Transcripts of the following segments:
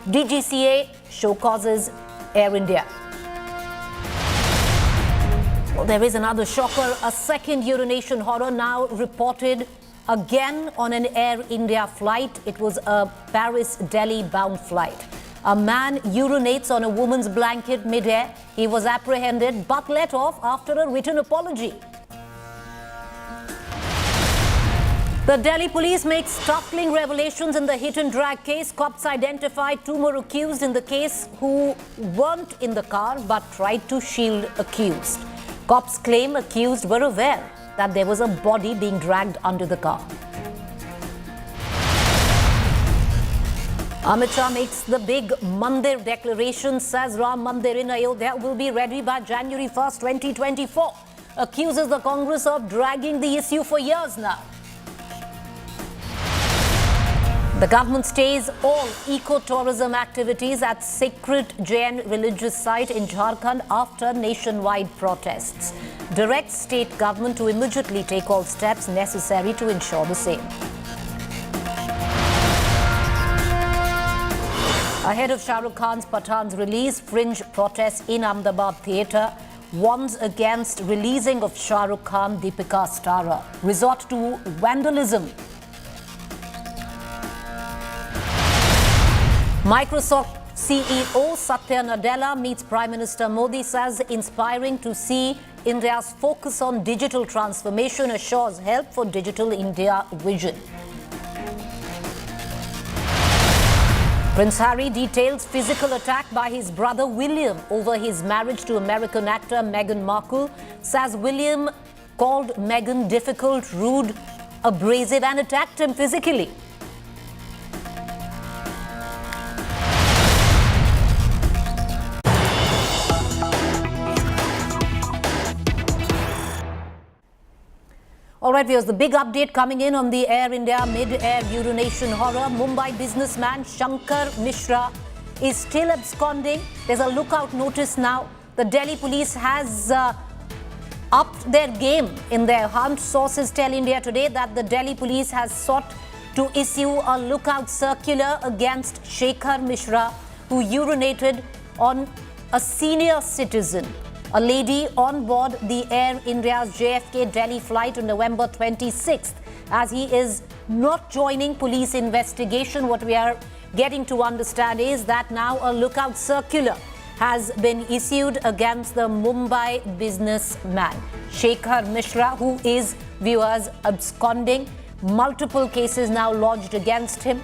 DGCA show causes Air India. Well, there is another shocker. A second urination horror now reported again on an Air India flight. It was a Paris-Delhi bound flight. A man urinates on a woman's blanket mid-air. He was apprehended but let off after a written apology. The Delhi police makes startling revelations in the hit-and-drag case. Cops identified two more accused in the case who weren't in the car but tried to shield accused. Cops claim accused were aware that there was a body being dragged under the car. Amit Shah makes the big Mandir declaration, says Ram Mandir in Ayodhya will be ready by January 1st, 2024. Accuses the Congress of dragging the issue for years now. The government stays all eco-tourism activities at sacred Jain religious site in Jharkhand after nationwide protests. Directs state government to immediately take all steps necessary to ensure the same. Ahead of Shah Rukh Khan's Pathan's release, fringe protests in Ahmedabad theatre warns against releasing of Shah Rukh Khan, Deepika Stara. Resort to vandalism. Microsoft CEO Satya Nadella meets Prime Minister Modi, says inspiring to see India's focus on digital transformation, assures help for Digital India vision. Prince Harry details physical attack by his brother William over his marriage to American actor Meghan Markle, says William called Meghan difficult, rude, abrasive and attacked him physically. All right, viewers, the big update coming in on the Air India mid-air urination horror. Mumbai businessman Shankar Mishra is still absconding. There's a lookout notice now. The Delhi police has upped their game in their hunt. Sources tell India Today that the Delhi police has sought to issue a lookout circular against Shekhar Mishra, who urinated on a senior citizen, a lady on board the Air India's JFK Delhi flight on November 26th. As he is not joining police investigation, what we are getting to understand is that now a lookout circular has been issued against the Mumbai businessman Shekhar Mishra, who is, viewers, absconding. Multiple cases now lodged against him.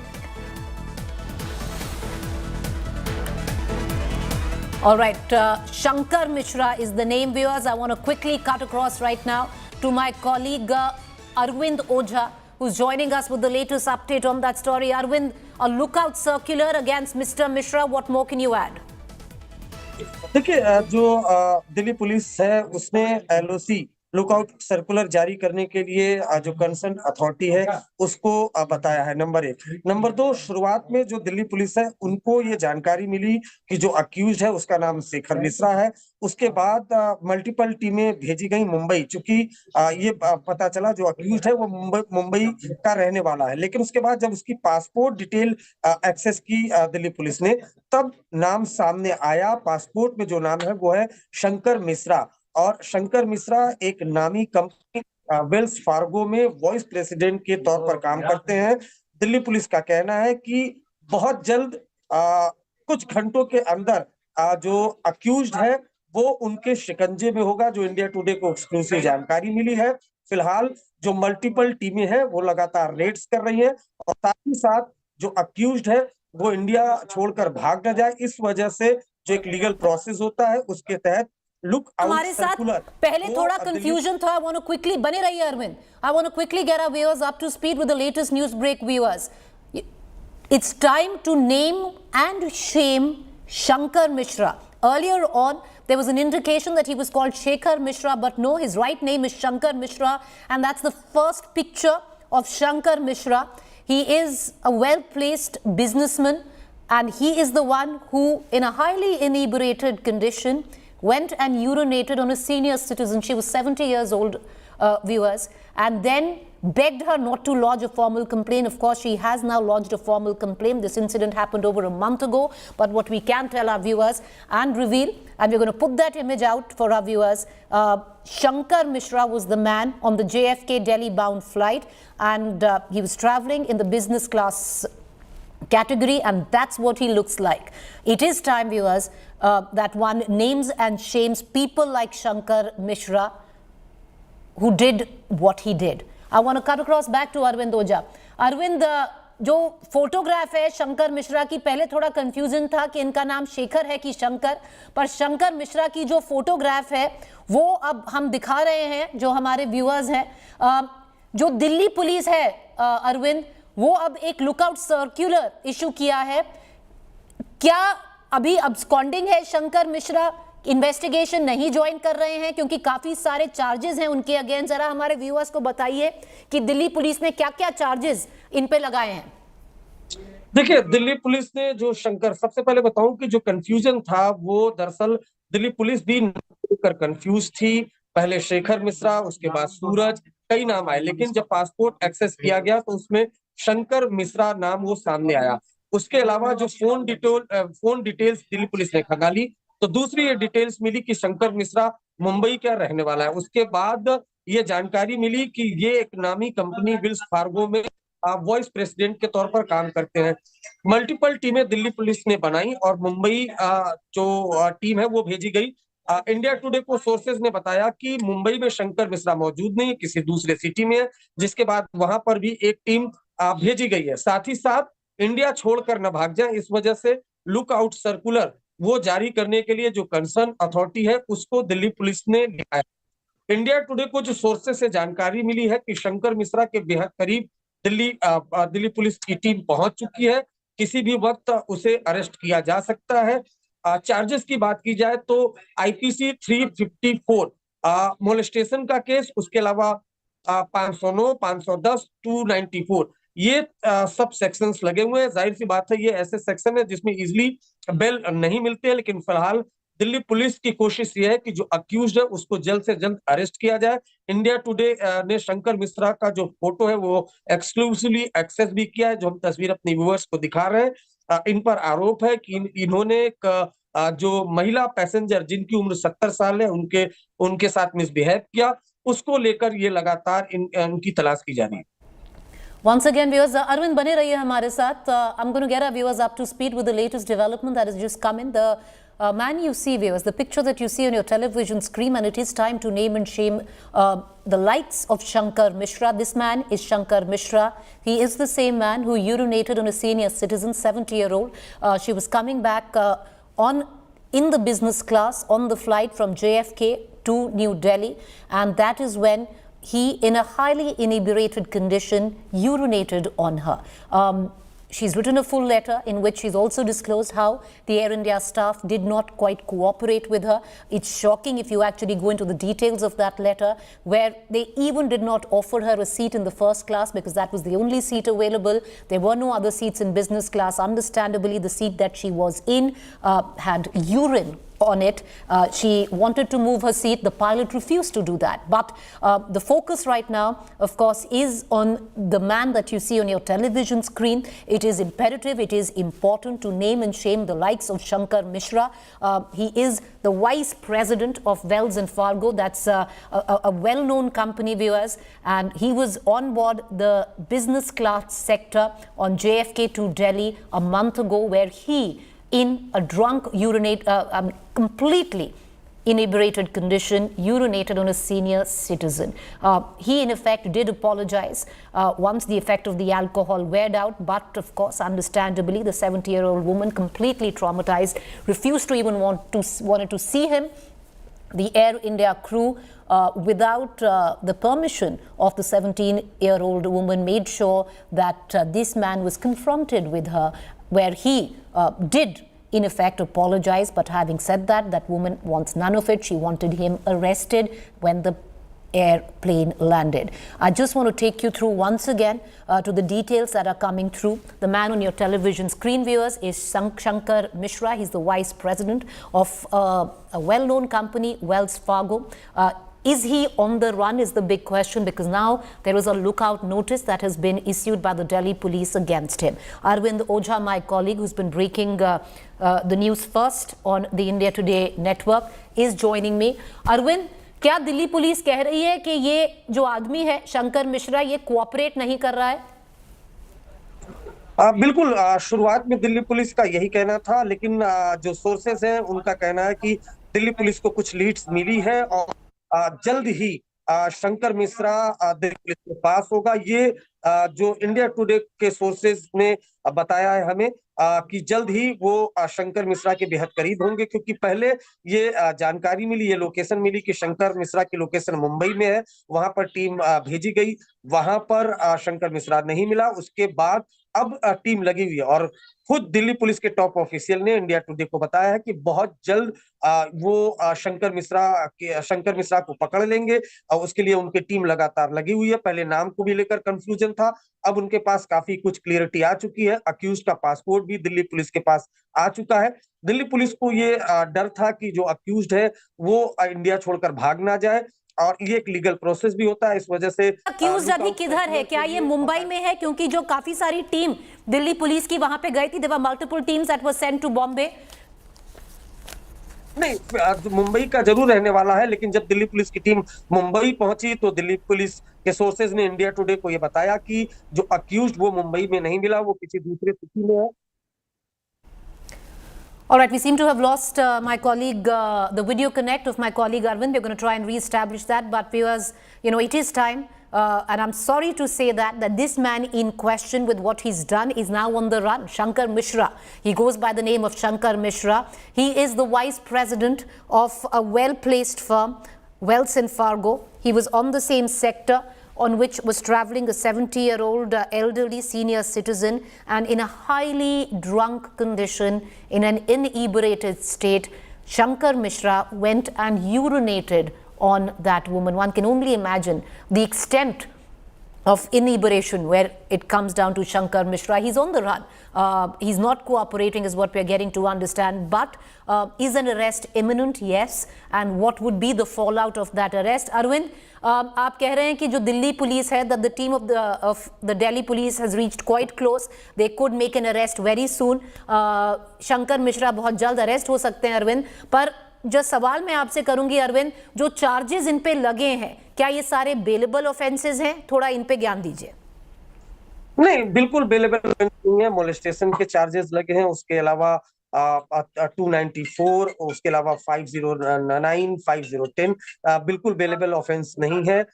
All right, Shankar Mishra is the name, viewers. I want to quickly cut across right now to my colleague Arvind Ojha, who's joining us with the latest update on that story. Arvind, a lookout circular against Mr. Mishra. What more can you add? देखिए, जो Delhi police है उसने LOC lookout circular जारी करने के लिए जो concern authority है उसको बताया है। नंबर 1। नंबर 2, शुरुआत में जो दिल्ली पुलिस है उनको ये जानकारी मिली कि जो अक्यूज है उसका नाम शेखर मिश्रा है। उसके बाद मल्टीपल टीमें भेजी गई मुंबई, चूंकि ये पता चला जो अक्यूज है वो मुंबई का रहने वाला है। लेकिन उसके बाद जब उसकी पासपोर्ट डिटेल एक्सेस की दिल्ली पुलिस ने, तब नाम सामने आया। पासपोर्ट में जो नाम है वो है शंकर मिश्रा, और शंकर मिश्रा एक नामी कंपनी वेल्स फार्गो में वाइस प्रेसिडेंट के तौर पर काम करते हैं। दिल्ली पुलिस का कहना है कि बहुत जल्द कुछ घंटों के अंदर जो अक्यूज्ड है वो उनके शिकंजे में होगा, जो इंडिया टुडे को एक्सक्लूसिव जानकारी मिली है। फिलहाल जो मल्टीपल टीमें हैं वो लगातार रेड्स कर रही हैं, और साथ ही साथ जो अक्यूज्ड है वो इंडिया छोड़कर भाग न जाए, इस वजह से जो एक लीगल प्रोसेस होता है उसके तहत हमारे साथ पहले थोड़ा कंफ्यूजन था। I want to quickly बने रहिए Arvind. I want to quickly get our viewers up to speed with the latest news break, viewers. It's time to name and shame Shankar Mishra. Earlier on, there was an indication that he was called Shekhar Mishra, but no, his right name is Shankar Mishra, and that's the first picture of Shankar Mishra. He is a well-placed businessman, and he is the one who, in a highly inebriated condition, went and urinated on a senior citizen. She was 70 years old, viewers, and then begged her not to lodge a formal complaint. Of course, she has now lodged a formal complaint. This incident happened over a month ago, but what we can tell our viewers and reveal, and we're going to put that image out for our viewers, Shankar Mishra was the man on the JFK Delhi bound flight, and he was traveling in the business class category, and that's what he looks like. It is time, viewers, that one names and shames people like Shankar Mishra who did what he did. I want to cut across back to Arvind Oja. Arvind, जो photograph है शंकर मिश्रा की, पहले थोड़ा confusion था कि इनका नाम शेखर है कि शंकर, पर शंकर मिश्रा की जो फोटोग्राफ है वो अब हम दिखा रहे हैं जो हमारे व्यूअर्स हैं। जो दिल्ली पुलिस है अरविंद, वो अब एक लुकआउट सर्कुलर इशू किया है। क्या अभी अब्सकॉन्डिंग है शंकर मिश्रा, इन्वेस्टिगेशन नहीं ज्वाइन कर रहे हैं क्योंकि काफी सारे चार्जेस हैं उनके अगेंस्ट? जरा हमारे व्यूअर्स को बताइए कि दिल्ली पुलिस ने क्या क्या चार्जेस इन पे लगाए हैं। देखिए, दिल्ली पुलिस ने जो शंकर, सबसे पहले बताऊं कि जो कंफ्यूजन था वो दरअसल दिल्ली पुलिस भी कर कंफ्यूज थी। पहले शेखर मिश्रा, उसके बाद सूरज, कई नाम आए, लेकिन जब पासपोर्ट एक्सेस किया गया तो उसमें शंकर मिश्रा नाम वो सामने आया। उसके अलावा जो फोन डिटेल्स दिल्ली पुलिस ने खंगाली तो दूसरी ये डिटेल्स मिली कि शंकर मिश्रा मुंबई का रहने वाला है। उसके बाद ये जानकारी मिली कि ये एक नामी कंपनी विल्स फार्गो में वॉइस प्रेसिडेंट के तौर पर काम करते हैं। मल्टीपल टीमें दिल्ली पुलिस ने बनाई और मुंबई जो टीम है वो भेजी गई। इंडिया टुडे को सोर्सेज ने बताया कि मुंबई में शंकर मिश्रा मौजूद नहीं है, किसी दूसरे सिटी में है, जिसके बाद वहां पर भी एक टीम भेजी गई है। साथ ही साथ इंडिया छोड़कर न भाग जाए, इस वजह से लुक आउट सर्कुलर वो जारी करने के लिए जो कंसर्न अथॉरिटी है उसको दिल्ली पुलिस ने लिखा है। इंडिया टुडे को जो सोर्सेस से जानकारी मिली है कि शंकर मिश्रा के बेहद करीब दिल्ली पुलिस की टीम पहुंच चुकी है, किसी भी वक्त उसे अरेस्ट किया जा सकता है। चार्जेस की बात की जाए तो आईपीसी 354 मोलेस्टेशन का केस, उसके अलावा 509, 510, 294 ये सब सेक्शंस लगे हुए हैं। जाहिर सी बात है ये ऐसे सेक्शन है जिसमें इजिली बेल नहीं मिलते हैं, लेकिन फिलहाल दिल्ली पुलिस की कोशिश ये है कि जो अक्यूज्ड है उसको जल्द से जल्द अरेस्ट किया जाए। इंडिया टुडे ने शंकर मिश्रा का जो फोटो है वो एक्सक्लूसिवली एक्सेस भी किया है, जो हम तस्वीर अपने व्यूअर्स को दिखा रहे हैं। इन पर आरोप है कि इन्होंने जो महिला पैसेंजर जिनकी उम्र 70 साल है उनके साथ मिसबिहेव किया, उसको लेकर ये लगातार इनकी तलाश की जा रही है। Once again, viewers, Arvind बने रहिए हमारे साथ. I'm going to get our viewers up to speed with the latest development that has just come in. The man you see, viewers, the picture that you see on your television screen, and it is time to name and shame the likes of Shankar Mishra. This man is Shankar Mishra. He is the same man who urinated on a senior citizen, 70-year-old. She was coming back in the business class on the flight from JFK to New Delhi, and that is when he, in a highly inebriated condition, urinated on her. She's written a full letter in which she's also disclosed how the Air India staff did not quite cooperate with her. It's shocking if you actually go into the details of that letter, where they even did not offer her a seat in the first class because that was the only seat available. There were no other seats in business class. Understandably, the seat that she was in had urine on it. She wanted to move her seat. The pilot refused to do that. But the focus right now, of course, is on the man that you see on your television screen. It is imperative, it is important to name and shame the likes of Shankar Mishra. He is the vice president of Wells and Fargo. That's a well-known company, viewers. And he was on board the business class sector on JFK to Delhi a month ago, where he, in a drunk completely inebriated condition, urinated on a senior citizen. He in effect did apologize once the effect of the alcohol weared out, but of course understandably the 70-year-old woman, completely traumatized, refused to even wanted to see him. The Air India crew, without the permission of the 17-year-old woman, made sure that this man was confronted with her, where he did in effect apologize. But having said that, that woman wants none of it. She wanted him arrested when the airplane landed. I just want to take you through once again to the details that are coming through. The man on your television screen, viewers, is Shankar Mishra. He's the vice president of a well-known company, Wells Fargo. Is he on the run is the big question, because now there is a lookout notice that has been issued by the Delhi police against him. Arvind Ojha, my colleague, who's been breaking the news first on the India Today network, is joining me. Arvind, क्या Delhi police कह रही है कि ये जो आदमी है शंकर मिश्रा ये कोऑपरेट नहीं कर रहा है? बिल्कुल, शुरुआत में दिल्ली पुलिस का यही कहना था, लेकिन जो सोर्सेस हैं उनका कहना है कि दिल्ली पुलिस को कुछ लीड्स मिली है और जल्द ही शंकर मिश्रा दिल्ली पुलिस के पास होगा। ये जो इंडिया टुडे के सोर्सेज ने बताया है हमें कि जल्द ही वो शंकर मिश्रा के बेहद करीब होंगे, क्योंकि पहले ये जानकारी मिली, ये लोकेशन मिली कि शंकर मिश्रा की लोकेशन मुंबई में है, वहां पर टीम भेजी गई, वहां पर शंकर मिश्रा नहीं मिला। उसके बाद अब टीम लगी हुई है और खुद दिल्ली पुलिस के टॉप ऑफिशियल ने इंडिया टुडे को बताया है कि बहुत जल्द वो शंकर मिश्रा को पकड़ लेंगे और उसके लिए उनकी टीम लगातार लगी हुई है। पहले नाम को भी लेकर कंफ्यूजन था, अब उनके पास काफी कुछ क्लियरिटी आ चुकी है। अक्यूज का पासपोर्ट भी दिल्ली पुलिस के पास आ चुका है। दिल्ली पुलिस को ये डर था कि जो अक्यूज है वो इंडिया छोड़कर भाग ना जाए, और ये एक लीगल प्रोसेस भी होता है, इस वजह से अक्यूज्ड अभी किधर है? क्या ये मुंबई में है? क्योंकि जो काफी सारी टीम दिल्ली पुलिस की वहां पे गई थी, there were multiple teams that were sent to Bombay. नहीं, मुंबई का जरूर रहने वाला है, लेकिन जब दिल्ली पुलिस की टीम मुंबई पहुंची तो दिल्ली पुलिस के सोर्सेज ने इंडिया टुडे को ये बताया कि जो अक्यूज्ड वो मुंबई में नहीं मिला, वो किसी दूसरे सिटी में है। All right, we seem to have lost my colleague, the video connect of my colleague Arvind. We're going to try and re-establish that, but viewers, you know, it is time, and I'm sorry to say that this man in question with what he's done is now on the run. Shankar Mishra. He goes by the name of Shankar Mishra. He is the vice president of a well-placed firm, Wells and Fargo. He was on the same sector on which was traveling a 70-year-old elderly senior citizen, and in a highly drunk condition, in an inebriated state, Shankar Mishra went and urinated on that woman. One can only imagine the extent of inebriation where it comes down to Shankar Mishra. He's on the run. He's not cooperating is what we're getting to understand, but is an arrest imminent? Yes. And what would be the fallout of that arrest? Arvind, आप कह रहे हैं कि जो Delhi police है, that the team of the Delhi police has reached quite close. They could make an arrest very soon. Shankar Mishra बहुत जल्द arrest हो सकते हैं अरविंद। पर जो सवाल मैं आपसे करूंगी अरविंद, जो चार्जेस इन पे लगे हैं, क्या ये सारे बेलेबल ऑफेंसेस हैं? थोड़ा इन पे ज्ञान दीजिए। नहीं, बिल्कुल बेलेबल नहीं है। मोलेस्टेशन के चार्जेस लगे हैं, उसके अलावा 294, उसके अलावा 509, 5010 बिल्कुल बेलेबल ऑफेंस नहीं है।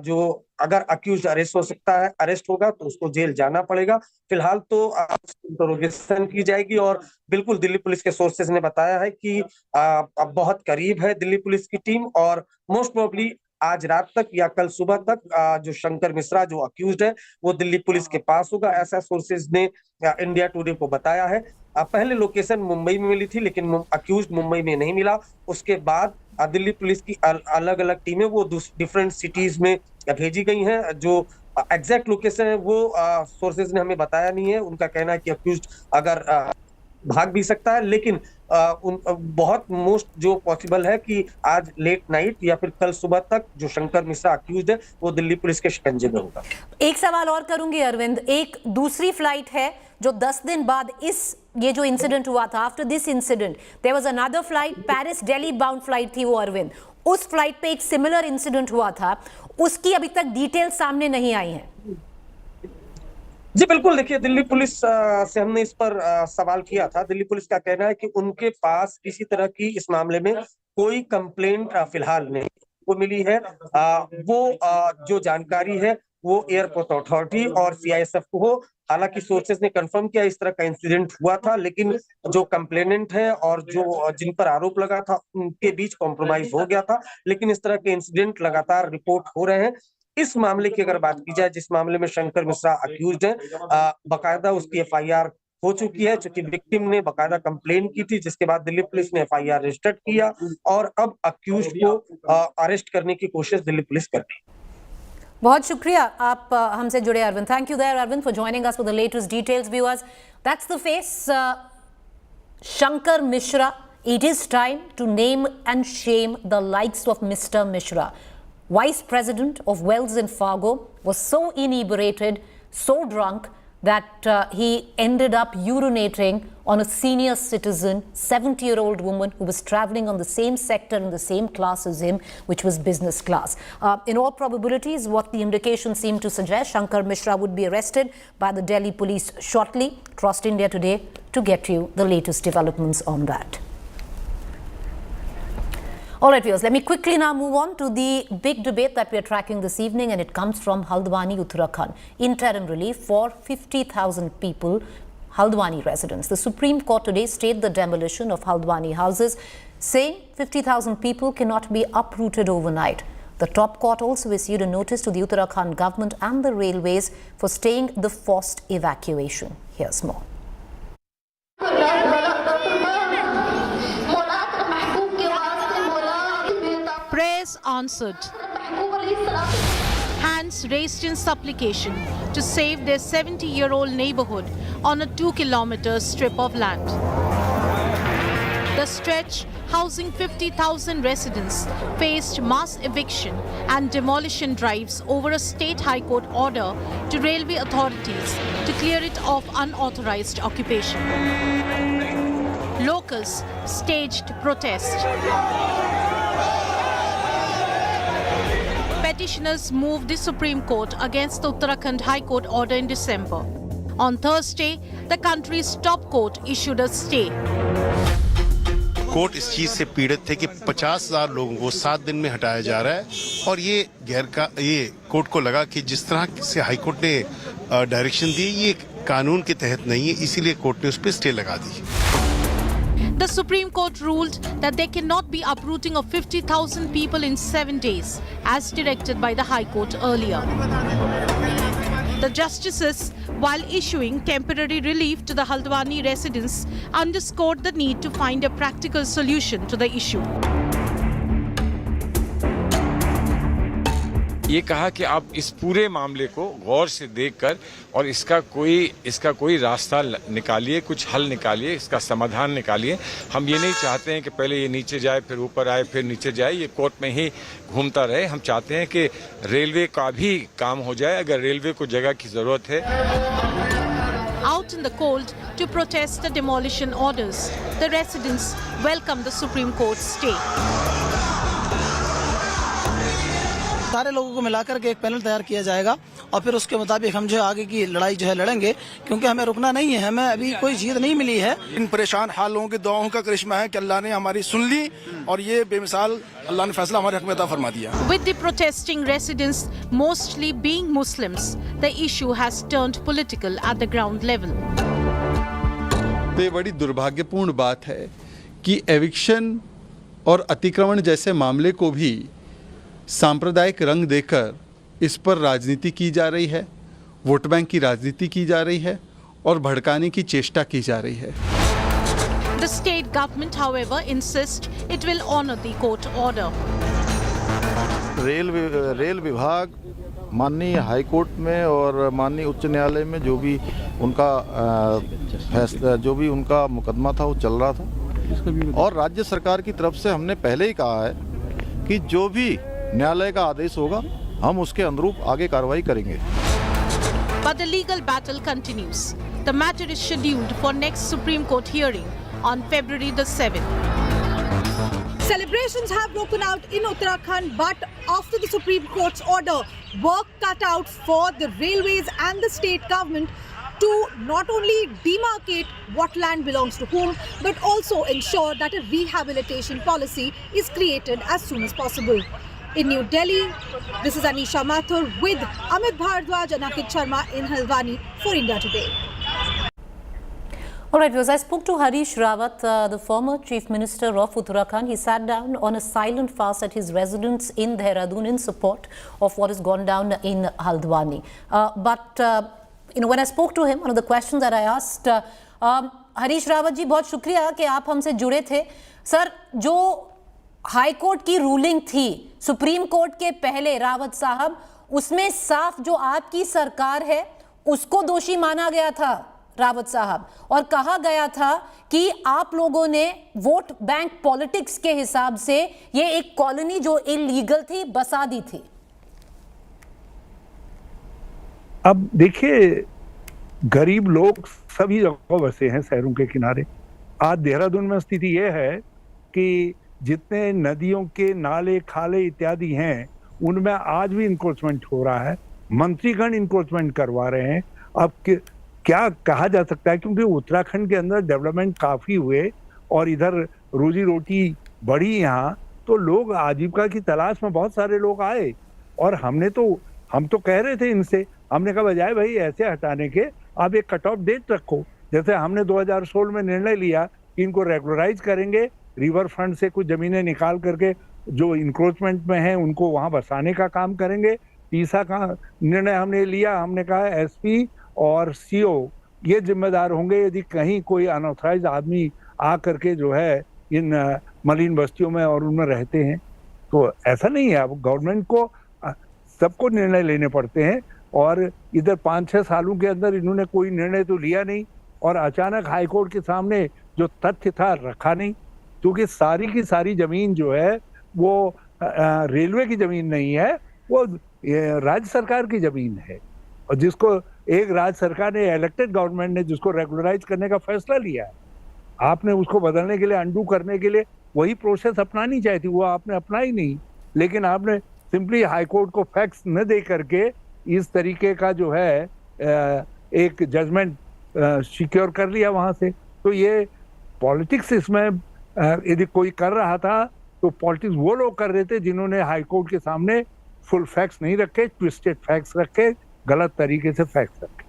जो अगर अक्यूज अरेस्ट हो सकता है, अरेस्ट होगा तो उसको जेल जाना पड़ेगा। फिलहाल तो इंटरोगेशन की जाएगी, और बिल्कुल दिल्ली पुलिस के सोर्सेज ने बताया है कि अब बहुत करीब है दिल्ली पुलिस की टीम, और मोस्ट प्रोबेबली आज रात तक या कल सुबह तक जो शंकर मिश्रा जो अक्यूज्ड है वो दिल्ली पुलिस के पास होगा, ऐसा सोर्सेज ने इंडिया टुडे को बताया है। पहले लोकेशन मुंबई में मिली थी, लेकिन अक्यूज्ड मुंबई में नहीं मिला। उसके बाद दिल्ली पुलिस की अलग अलग टीमें वो डिफरेंट सिटीज में भेजी गई हैं। जो एग्जैक्ट लोकेशन है वो सोर्सेज ने हमें बताया नहीं है। उनका कहना है कि अक्यूज्ड अगर भाग भी सकता है, लेकिन बहुत मोस्ट जो पॉसिबल है कि आज लेट नाइट या फिर कल सुबह तक जो शंकर मिश्रा अक्यूज्ड है वो दिल्ली पुलिस के शिकंजे में होगा। एक सवाल और करूंगी अरविंद, एक दूसरी फ्लाइट है जो 10 दिन बाद ये जो इंसिडेंट हुआ था, after this incident there was another flight, Paris Delhi bound flight थी वो अरविंद। उस फ्लाइट पे एक सिमिलर इंसिडेंट हुआ था, उसकी अभी तक डिटेल सामने नहीं आई है। जी बिल्कुल, देखिए दिल्ली पुलिस से हमने इस पर सवाल किया था। दिल्ली पुलिस का कहना है कि उनके पास किसी तरह की इस मामले में कोई कंप्लेंट फिलहाल नहीं को मिली है। जो जानकारी है वो एयरपोर्ट अथॉरिटी और सीआईएसएफ को हो। हालांकि सोर्सेज ने कंफर्म किया इस तरह का इंसिडेंट हुआ था, लेकिन जो कंप्लेनेंट है और जो जिन पर आरोप लगा था उनके बीच कॉम्प्रोमाइज हो गया था। लेकिन इस तरह के इंसिडेंट लगातार रिपोर्ट हो रहे हैं। इस मामले की अगर बात की जाए, जिस मामले में शंकर मिश्रा अक्यूज्ड है, बकायदा उसकी एफआईआर हो चुकी है, चूंकि विक्टिम ने बकायदा कंप्लेन की थी, जिसके बाद दिल्ली पुलिस ने एफआईआर रजिस्टर किया और अब अक्यूज्ड को अरेस्ट करने की कोशिश दिल्ली पुलिस कर रही है। बहुत शुक्रिया आप हमसे जुड़े Arvind. Thank you there Arvind for joining us with the latest details. Viewers, that's the face Shankar Mishra it is time to name and shame the likes of Mr. Mishra. Vice President of Wells and Fargo was so inebriated, so drunk, that he ended up urinating on a senior citizen, 70-year-old woman who was traveling on the same sector in the same class as him, which was business class. In all probabilities, what the indications seem to suggest, Shankar Mishra would be arrested by the Delhi police shortly. Trust India Today to get you the latest developments on that. All right, viewers, let me quickly now move on to the big debate that we are tracking this evening, and it comes from Haldwani, Uttarakhand. Interim relief for 50,000 people, Haldwani residents. The Supreme Court today stayed the demolition of Haldwani houses, saying 50,000 people cannot be uprooted overnight. The top court also issued a notice to the Uttarakhand government and the railways for staying the forced evacuation. Here's more. Prayers answered. Hands raised in supplication to save their 70-year-old neighborhood on a 2-kilometer strip of land. The stretch, housing 50,000 residents, faced mass eviction and demolition drives over a state high court order to railway authorities to clear it of unauthorized occupation. Locals staged protest. Petitioners moved the Supreme Court against the Uttarakhand High Court order in December. On Thursday, the country's top court issued a stay. Court इस चीज से पीड़ित थे कि 50,000 लोगों को 7 दिन में हटाया जा रहा है और ये कोर्ट को लगा कि जिस तरह से हाई कोर्ट ने डायरेक्शन दी ये कानून के तहत नहीं है, इसीलिए कोर्ट ने उस पर स्टे लगा दी. The Supreme Court ruled that there cannot be uprooting of 50,000 people in 7 days, as directed by the High Court earlier. The justices, while issuing temporary relief to the Haldwani residents, underscored the need to find a practical solution to the issue. ये कहा कि आप इस पूरे मामले को गौर से देखकर और इसका कोई रास्ता निकालिए, कुछ हल निकालिए, इसका समाधान निकालिए. हम ये नहीं चाहते हैं कि पहले ये नीचे जाए, फिर ऊपर आए, फिर नीचे जाए, ये कोर्ट में ही घूमता रहे. हम चाहते हैं कि रेलवे का भी काम हो जाए अगर रेलवे को जगह की जरूरत है. Out in the cold to protest the demolition orders, the residents welcomed the Supreme Court's stay. सारे लोगों को मिलाकर के एक पैनल तैयार किया जाएगा और फिर उसके मुताबिक हम जो आगे की लड़ाई जो है लड़ेंगे, क्योंकि हमें रुकना नहीं है. हमें अभी कोई जीत नहीं मिली है. इन परेशान हाल लोगों की दुआओं का करिश्मा है कि अल्लाह ने हमारी सुन ली और ये बेमिसाल अल्लाह ने फैसला हमारे हक में अता फरमा दिया. With the protesting residents mostly being Muslims, the issue has turned political at the ground level. ये बड़ी दुर्भाग्यपूर्ण बात है कि एविक्शन और अतिक्रमण जैसे मामले को भी सांप्रदायिक रंग देकर इस पर राजनीति की जा रही है, वोट बैंक की राजनीति की जा रही है और भड़काने की चेष्टा की जा रही है. The state government, however, insists it will honor the court order. Rail विभाग माननीय हाई कोर्ट में और माननीय उच्च न्यायालय में जो भी उनका फैसला, जो भी उनका मुकदमा था वो चल रहा था और राज्य सरकार की तरफ से हमने पहले ही कहा है कि जो भी न्यायालय का आदेश होगा हम उसके अनुरूप आगे कार्रवाई करेंगे. But the legal battle continues. The matter is scheduled for next Supreme Court hearing on February the 7th. Celebrations have broken out in Uttarakhand, but after the Supreme Court's order, work cut out for the railways and the state government to not only demarcate what land belongs to whom, but also ensure that a rehabilitation policy is created as soon as possible. In New Delhi, this is Anisha Mathur with Amit Bhardwaj and Ankit Sharma in Haldwani for India Today. All right, viewers, I spoke to Harish Rawat, the former Chief Minister of Uttarakhand. He sat down on a silent fast at his residence in Dehradun in support of what has gone down in Haldwani. When I spoke to him, one of the questions that I asked, Harish Rawat ji, बहुत शुक्रिया कि आप हमसे जुड़े थे. Sir, जो high court की ruling थी सुप्रीम कोर्ट के पहले, रावत साहब, उसमें साफ जो आपकी सरकार है उसको दोषी माना गया था. रावत साहब, और कहा गया था कि आप लोगों ने वोट बैंक पॉलिटिक्स के हिसाब से ये एक कॉलोनी जो इलीगल थी बसा दी थी। अब देखिए, गरीब लोग सभी जगह बसे हैं शहरों के किनारे। आज देहरादून में स्थिति यह है कि जितने नदियों के नाले खाले इत्यादि हैं उनमें आज भी इंक्रोचमेंट हो रहा है। मंत्रीगण इंक्रोचमेंट करवा रहे हैं। अब क्या कहा जा सकता है, क्योंकि उत्तराखंड के अंदर डेवलपमेंट काफी हुए और इधर रोजी रोटी बढ़ी यहाँ, तो लोग आजीविका की तलाश में बहुत सारे लोग आए। और हम तो कह रहे थे इनसे, हमने कहा बजाय भाई ऐसे हटाने के आप एक कट ऑफ डेट रखो। जैसे हमने 2016 में निर्णय लिया कि इनको रेगुलराइज करेंगे, रिवर फ्रंट से कुछ जमीनें निकाल करके जो इंक्रोचमेंट में है उनको वहां बसाने का काम करेंगे। तीसरा का निर्णय हमने लिया, हमने कहा एसपी और सीओ ये जिम्मेदार होंगे यदि कहीं कोई अनऑथराइज आदमी आ करके जो है इन मलिन बस्तियों में और उनमें रहते हैं। तो ऐसा नहीं है, अब गवर्नमेंट को सबको निर्णय लेने पड़ते हैं और इधर 5-6 सालों के अंदर इन्होंने कोई निर्णय तो लिया नहीं और अचानक हाईकोर्ट के सामने जो तथ्य था रखा नहीं, क्योंकि सारी की सारी जमीन जो है वो रेलवे की जमीन नहीं है, वो राज्य सरकार की जमीन है और जिसको एक राज्य सरकार ने, इलेक्टेड गवर्नमेंट ने जिसको रेगुलराइज करने का फैसला लिया है, आपने उसको बदलने के लिए, अंडू करने के लिए वही प्रोसेस अपनानी चाहिए थी, वो आपने अपनाई नहीं। लेकिन आपने सिंपली हाईकोर्ट को फैक्ट्स न दे करके इस तरीके का जो है एक जजमेंट सिक्योर कर लिया वहां से। तो ये पॉलिटिक्स इसमें यदि कोई कर रहा था तो पॉलिटिक्स वो लोग कर रहे थे जिन्होंने हाईकोर्ट के सामने फुल फैक्ट्स नहीं रखे, ट्विस्टेड फैक्ट्स रखे, गलत तरीके से फैक्ट्स रखे।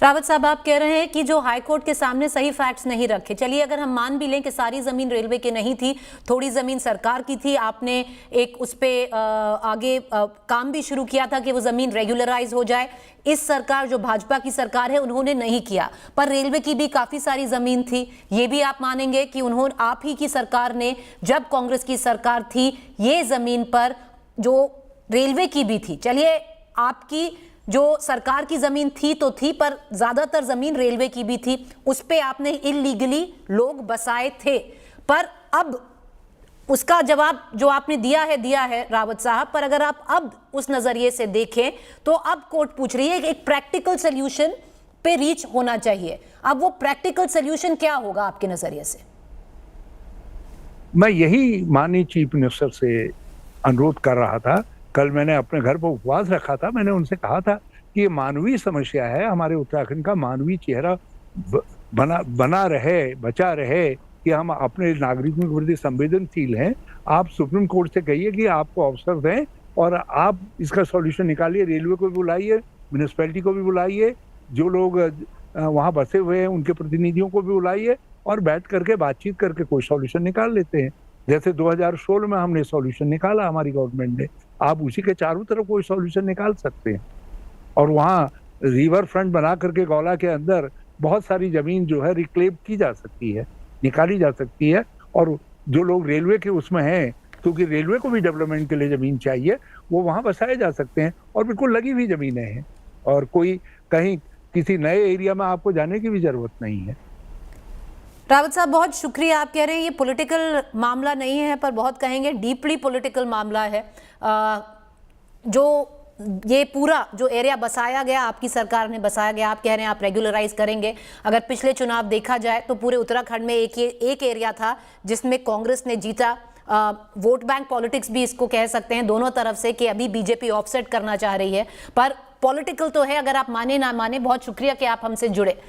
रावत साहब, आप कह रहे हैं कि जो हाई कोर्ट के सामने सही फैक्ट्स नहीं रखे। चलिए, अगर हम मान भी लें कि सारी जमीन रेलवे की नहीं थी, थोड़ी जमीन सरकार की थी, आपने एक उस पे आगे काम भी शुरू किया था कि वो जमीन रेगुलराइज हो जाए। इस सरकार, जो भाजपा की सरकार है, उन्होंने नहीं किया, पर रेलवे की भी काफी सारी जमीन थी। ये भी आप मानेंगे कि आप ही की सरकार ने, जब कांग्रेस की सरकार थी, ये जमीन पर जो रेलवे की भी थी, चलिए आपकी जो सरकार की जमीन थी तो थी, पर ज्यादातर जमीन रेलवे की भी थी, उस पे आपने इलीगली लोग बसाए थे। पर अब उसका जवाब जो आपने दिया है रावत साहब, पर अगर आप अब उस नजरिए से देखें तो अब कोर्ट पूछ रही है कि एक प्रैक्टिकल सोल्यूशन पे रीच होना चाहिए। अब वो प्रैक्टिकल सोल्यूशन क्या होगा आपके नजरिए से? मैं यही माननीय चीफ मिनिस्टर से अनुरोध कर रहा था। कल मैंने अपने घर पर उपवास रखा था, मैंने उनसे कहा था कि ये मानवीय समस्या है, हमारे उत्तराखंड का मानवीय चेहरा बना रहे, बचा रहे, कि हम अपने नागरिकों के प्रति संवेदनशील हैं। आप सुप्रीम कोर्ट से कहिए कि आपको अवसर दें और आप इसका सॉल्यूशन निकालिए। रेलवे को भी बुलाइए, म्यूनिसिपैलिटी को भी बुलाइए, जो लोग वहाँ बसे हुए हैं उनके प्रतिनिधियों को भी बुलाइए और बैठ करके बातचीत करके कोई सॉल्यूशन निकाल लेते हैं। जैसे 2016 में हमने सॉल्यूशन निकाला, हमारी गवर्नमेंट ने, आप उसी के चारों तरफ कोई सॉल्यूशन निकाल सकते हैं। और वहाँ रिवर फ्रंट बना करके गौला के अंदर बहुत सारी जमीन जो है रिक्लेम की जा सकती है, निकाली जा सकती है। और जो लोग रेलवे के उसमें हैं, क्योंकि रेलवे को भी डेवलपमेंट के लिए जमीन चाहिए, वो वहाँ बसाए जा सकते हैं और बिल्कुल लगी हुई जमीनें हैं और कोई कहीं किसी नए एरिया में आपको जाने की भी जरूरत नहीं है। रावत साहब, बहुत शुक्रिया। आप कह रहे हैं ये पॉलिटिकल मामला नहीं है, पर बहुत कहेंगे डीपली पॉलिटिकल मामला है। जो ये पूरा जो एरिया बसाया गया, आपकी सरकार ने बसाया गया, आप कह रहे हैं आप रेगुलराइज करेंगे। अगर पिछले चुनाव देखा जाए तो पूरे उत्तराखंड में एक एरिया था जिसमें कांग्रेस ने जीता। वोट बैंक पॉलिटिक्स भी इसको कह सकते हैं दोनों तरफ से, कि अभी बीजेपी ऑफसेट करना चाह रही है, पर पॉलिटिकल तो है, अगर आप माने ना माने। बहुत शुक्रिया कि आप हमसे जुड़े।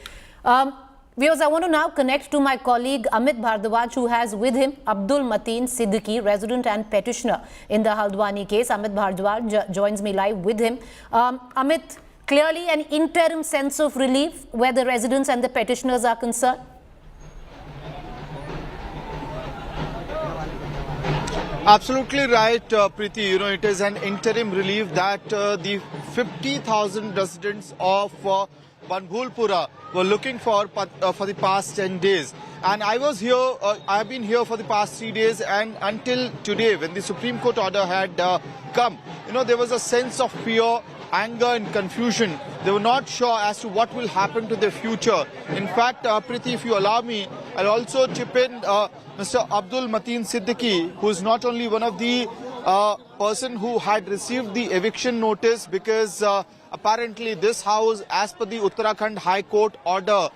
Viewers, I want to now connect to my colleague Amit Bhardwaj, who has with him Abdul Mateen Siddiqui, resident and petitioner in the Haldwani case. Amit Bhardwaj joins me live with him. Amit, clearly an interim sense of relief where the residents and the petitioners are concerned? Absolutely right, Preeti. You know, it is an interim relief that the 50,000 residents of Banbhulpura were looking for the past 10 days. And I was here, I've been here for the past 3 days, and until today when the Supreme Court order had come, you know, there was a sense of fear anger and confusion. They were not sure as to what will happen to their future. In fact, Preeti, if you allow me, I'll also chip in Mr. Abdul Mateen Siddiqui, who is not only one of the person who had received the eviction notice because apparently this house, as per the Uttarakhand High Court order,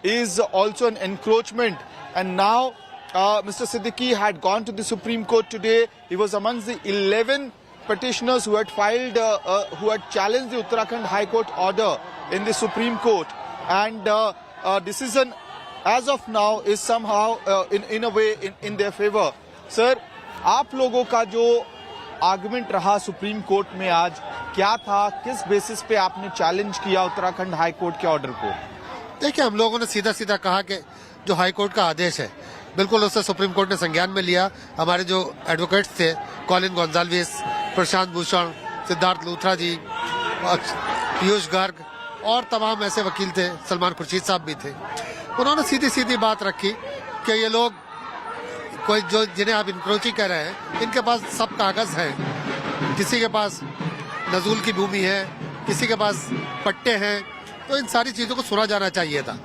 is also an encroachment. And now Mr. Siddiqui had gone to the Supreme Court today. He was amongst the 11 petitioners who had filed, who had challenged the Uttarakhand High Court order in the Supreme Court. And decision, as of now, is somehow in a way in their favor. Sir, आप लोगों का जो argument रहा supreme court में आज, क्या था, किस बेसिस पे आपने चैलेंज किया उत्तराखंड हाई कोर्ट के ऑर्डर को? देखिए, हम लोगों ने सीधा सीधा कहा कि जो हाई कोर्ट का आदेश है, बिल्कुल उससे सुप्रीम कोर्ट ने संज्ञान में लिया। हमारे जो एडवोकेट्स थे, कॉलिन गोंजाल्विस, प्रशांत भूषण, सिद्धार्थ लूथरा जी, पीयूष गर्ग और तमाम ऐसे वकील थे, सलमान खुर्शीद साहब भी थे। उन्होंने सीधी सीधी बात रखी कि ये लोग कोई जो जिन्हें आप इंक्रोचिंग कह रहे हैं, इनके पास सब कागज हैं, किसी के पास नजूल की भूमि है, किसी के पास पट्टे हैं, तो इन सारी चीजों को सुना जाना चाहिए था।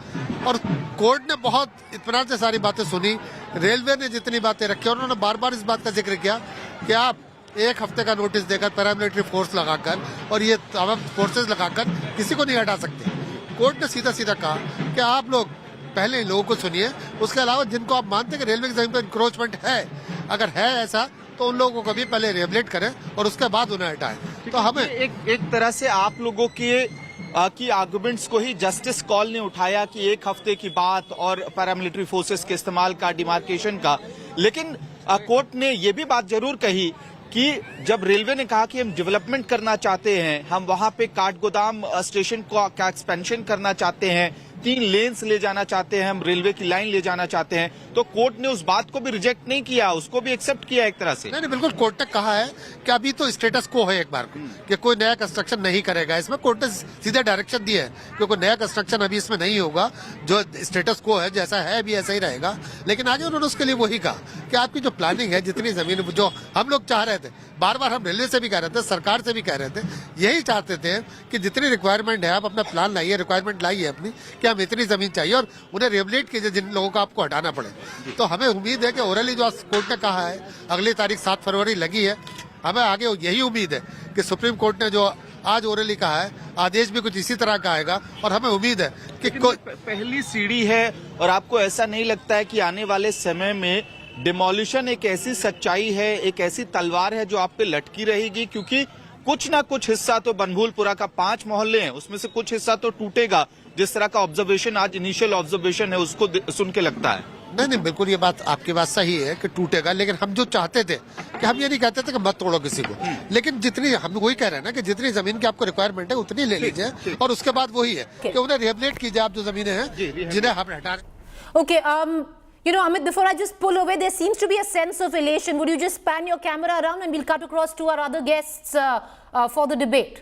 और कोर्ट ने बहुत इत्मीनान से सारी बातें सुनी। रेलवे ने जितनी बातें रखी, उन्होंने बार बार इस बात का जिक्र किया कि आप एक हफ्ते का नोटिस देकर पैरामिलिट्री फोर्स लगाकर और ये तमाम फोर्सेज लगाकर किसी को नहीं हटा सकते। कोर्ट ने सीधा सीधा कहा कि आप लोग पहले लोगों को सुनिए, उसके अलावा जिनको आप मानते हैं कि रेलवे की जमीन पर इंक्रोचमेंट है, अगर है ऐसा तो उन लोगों को भी पहले रिहेबिलिट करें और उसके बाद उन्हें हटाएं। तो हमें एक तरह से आप लोगों की आर्गुमेंट्स को ही जस्टिस कॉल ने उठाया कि एक हफ्ते की बात और पैरामिलिट्री फोर्सेस के इस्तेमाल का, डिमार्केशन का। लेकिन कोर्ट ने ये भी बात जरूर कही कि जब रेलवे ने कहा कि हम डेवलपमेंट करना चाहते हैं, हम वहां पे काठगोदाम स्टेशन का एक्सपेंशन करना चाहते हैं, 3 लेन्स ले जाना चाहते हैं, हम रेलवे की लाइन ले जाना चाहते हैं, तो कोर्ट ने उस बात को भी रिजेक्ट नहीं किया, उसको भी एक्सेप्ट किया एक तरह से। नहीं, बिल्कुल कोर्ट ने कहा है कि अभी तो स्टेटस को है एक बार कि कोई नया कंस्ट्रक्शन नहीं करेगा। इसमें कोर्ट ने सीधे डायरेक्शन दी है कि कोई नया कंस्ट्रक्शन अभी इसमें नहीं होगा, जो स्टेटस को है जैसा है अभी ऐसा ही रहेगा। लेकिन आगे उन्होंने उसके लिए वही कहा कि आपकी जो प्लानिंग है, जितनी जमीन जो हम लोग चाह रहे थे, बार बार हम रेलवे से भी कह रहे थे, सरकार से भी कह रहे थे, यही चाहते थे कि जितनी रिक्वायरमेंट है आप अपना प्लान लाइए, रिक्वायरमेंट लाइए अपनी कि हम इतनी जमीन चाहिए और उन्हें रिहेबिलिट कीजिए जिन लोगों को आपको हटाना पड़े। तो हमें उम्मीद है कि ओरली जो कोर्ट ने कहा है, अगली तारीख 7 फरवरी लगी है, हमें आगे यही उम्मीद है कि सुप्रीम कोर्ट ने जो आज ओरली कहा है, आदेश भी कुछ इसी तरह का आएगा और हमें उम्मीद है कि पहली सीढ़ी है। और आपको ऐसा नहीं लगता है कि आने वाले समय में डिमोलिशन एक ऐसी सच्चाई है, एक ऐसी तलवार है जो आप पे लटकी रहेगी? क्योंकि कुछ ना कुछ हिस्सा तो बनभूलपुरा का 5 मोहल्ले हैं, उसमें से कुछ हिस्सा तो टूटेगा, जिस तरह का ऑब्जर्वेशन आज इनिशियल ऑब्जर्वेशन है उसको सुन के लगता है। नहीं, बिल्कुल ये बात आपकी बात सही है कि टूटेगा, लेकिन हम जो चाहते थे कि हम ये नहीं कहते थे कि मत तोड़ो किसी को, लेकिन जितनी हम वही कह रहे हैं ना कि जितनी जमीन की आपको रिक्वायरमेंट है उतनी ले लीजिए और उसके बाद वही है कि उन्हें रिहेबिलिट कीजिए आप जो जमीनें हैं जिन्हें हम हटा। Okay, you know, Amit, before I just pull away, there seems to be a sense of elation. Would you just pan your camera around and we'll cut across to our other guests for the debate?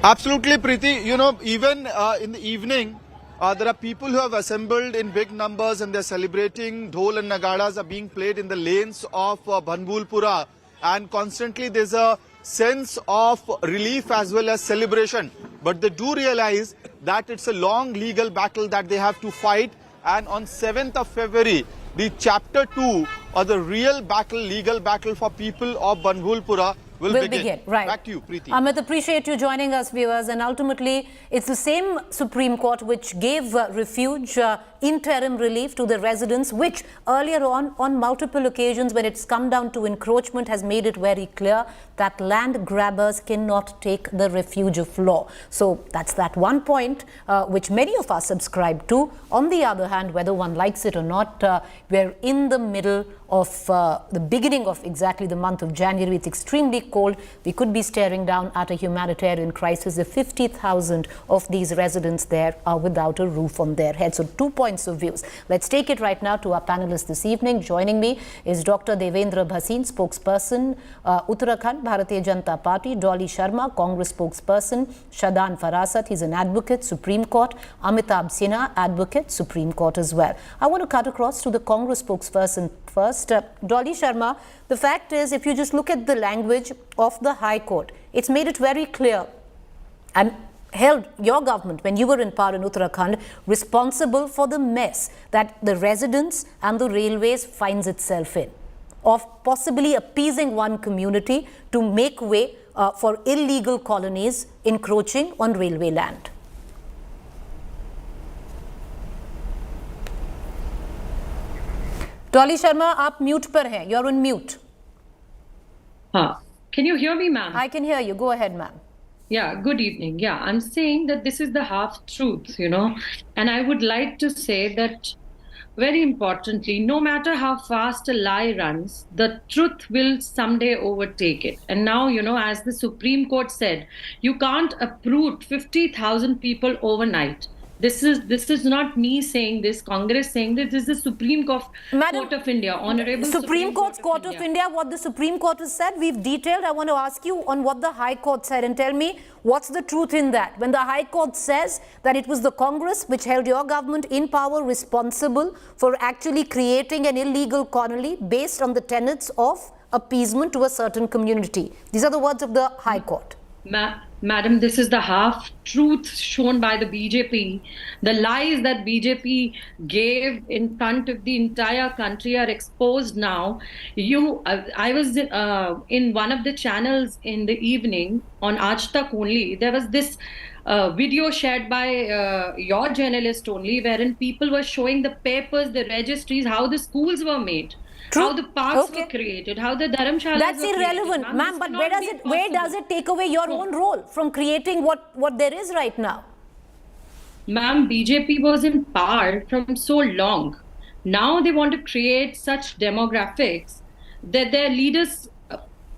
Absolutely, Preeti. You know, even in the evening, there are people who have assembled in big numbers and they're celebrating. Dhol and nagadas are being played in the lanes of Banbulpura, and constantly there's a sense of relief as well as celebration. But they do realize that it's a long legal battle that they have to fight, and on 7th of February, the chapter 2 or the real battle, legal battle for people of Banbulpura will begin. Right. Back to you, Preeti. Amit, appreciate you joining us, viewers. And ultimately, it's the same Supreme Court which gave refuge, interim relief to the residents, which earlier on multiple occasions, when it's come down to encroachment, has made it very clear that land grabbers cannot take the refuge of law. So that's that one point which many of us subscribe to. On the other hand, whether one likes it or not, we're in the middle of the beginning of exactly the month of January. It's extremely cold. We could be staring down at a humanitarian crisis if 50,000 of these residents there are without a roof on their head. So 2 points of views. Let's take it right now to our panelists this evening. Joining me is Dr. Devendra Bhasin, spokesperson, Uttarakhand Bharatiya Janata Party; Dolly Sharma, Congress spokesperson; Shadan Farasat, he's an advocate, Supreme Court; Amitabh Sinha, advocate, Supreme Court as well. I want to cut across to the Congress spokesperson first. Dolly Sharma, the fact is, if you just look at the language of the High Court, it's made it very clear and held your government, when you were in power in Uttarakhand, responsible for the mess that the residents and the railways finds itself in, of possibly appeasing one community to make way for illegal colonies encroaching on railway land. Dolly Sharma, आप mute पर हैं. You're on mute. Can you hear me, ma'am? I can hear you. Go ahead, ma'am. Yeah, good evening. Yeah, I'm saying that this is the half truth, and I would like to say that very importantly, no matter how fast a lie runs, the truth will someday overtake it. And now, as the Supreme Court said, you can't uproot 50,000 people overnight. This is not me saying this, Congress saying this. This is the Supreme Court of India, Honorable Supreme Court of India. What the Supreme Court has said, we've detailed. I want to ask you on what the High Court said and tell me what's the truth in that. When the High Court says that it was the Congress which held your government in power responsible for actually creating an illegal colony based on the tenets of appeasement to a certain community. These are the words of the High Court. Madam, this is the half-truth shown by the BJP. The lies that BJP gave in front of the entire country are exposed now. I was in one of the channels in the evening on Aaj Tak only. There was this video shared by your journalist only, wherein people were showing the papers, the registries, how the schools were made. True. How the parks were created, how the dharamshalas That's were irrelevant, created. ma'am, but where does it take away your own role from creating what there is right now? Ma'am, BJP was in power from so long. Now they want to create such demographics that their leaders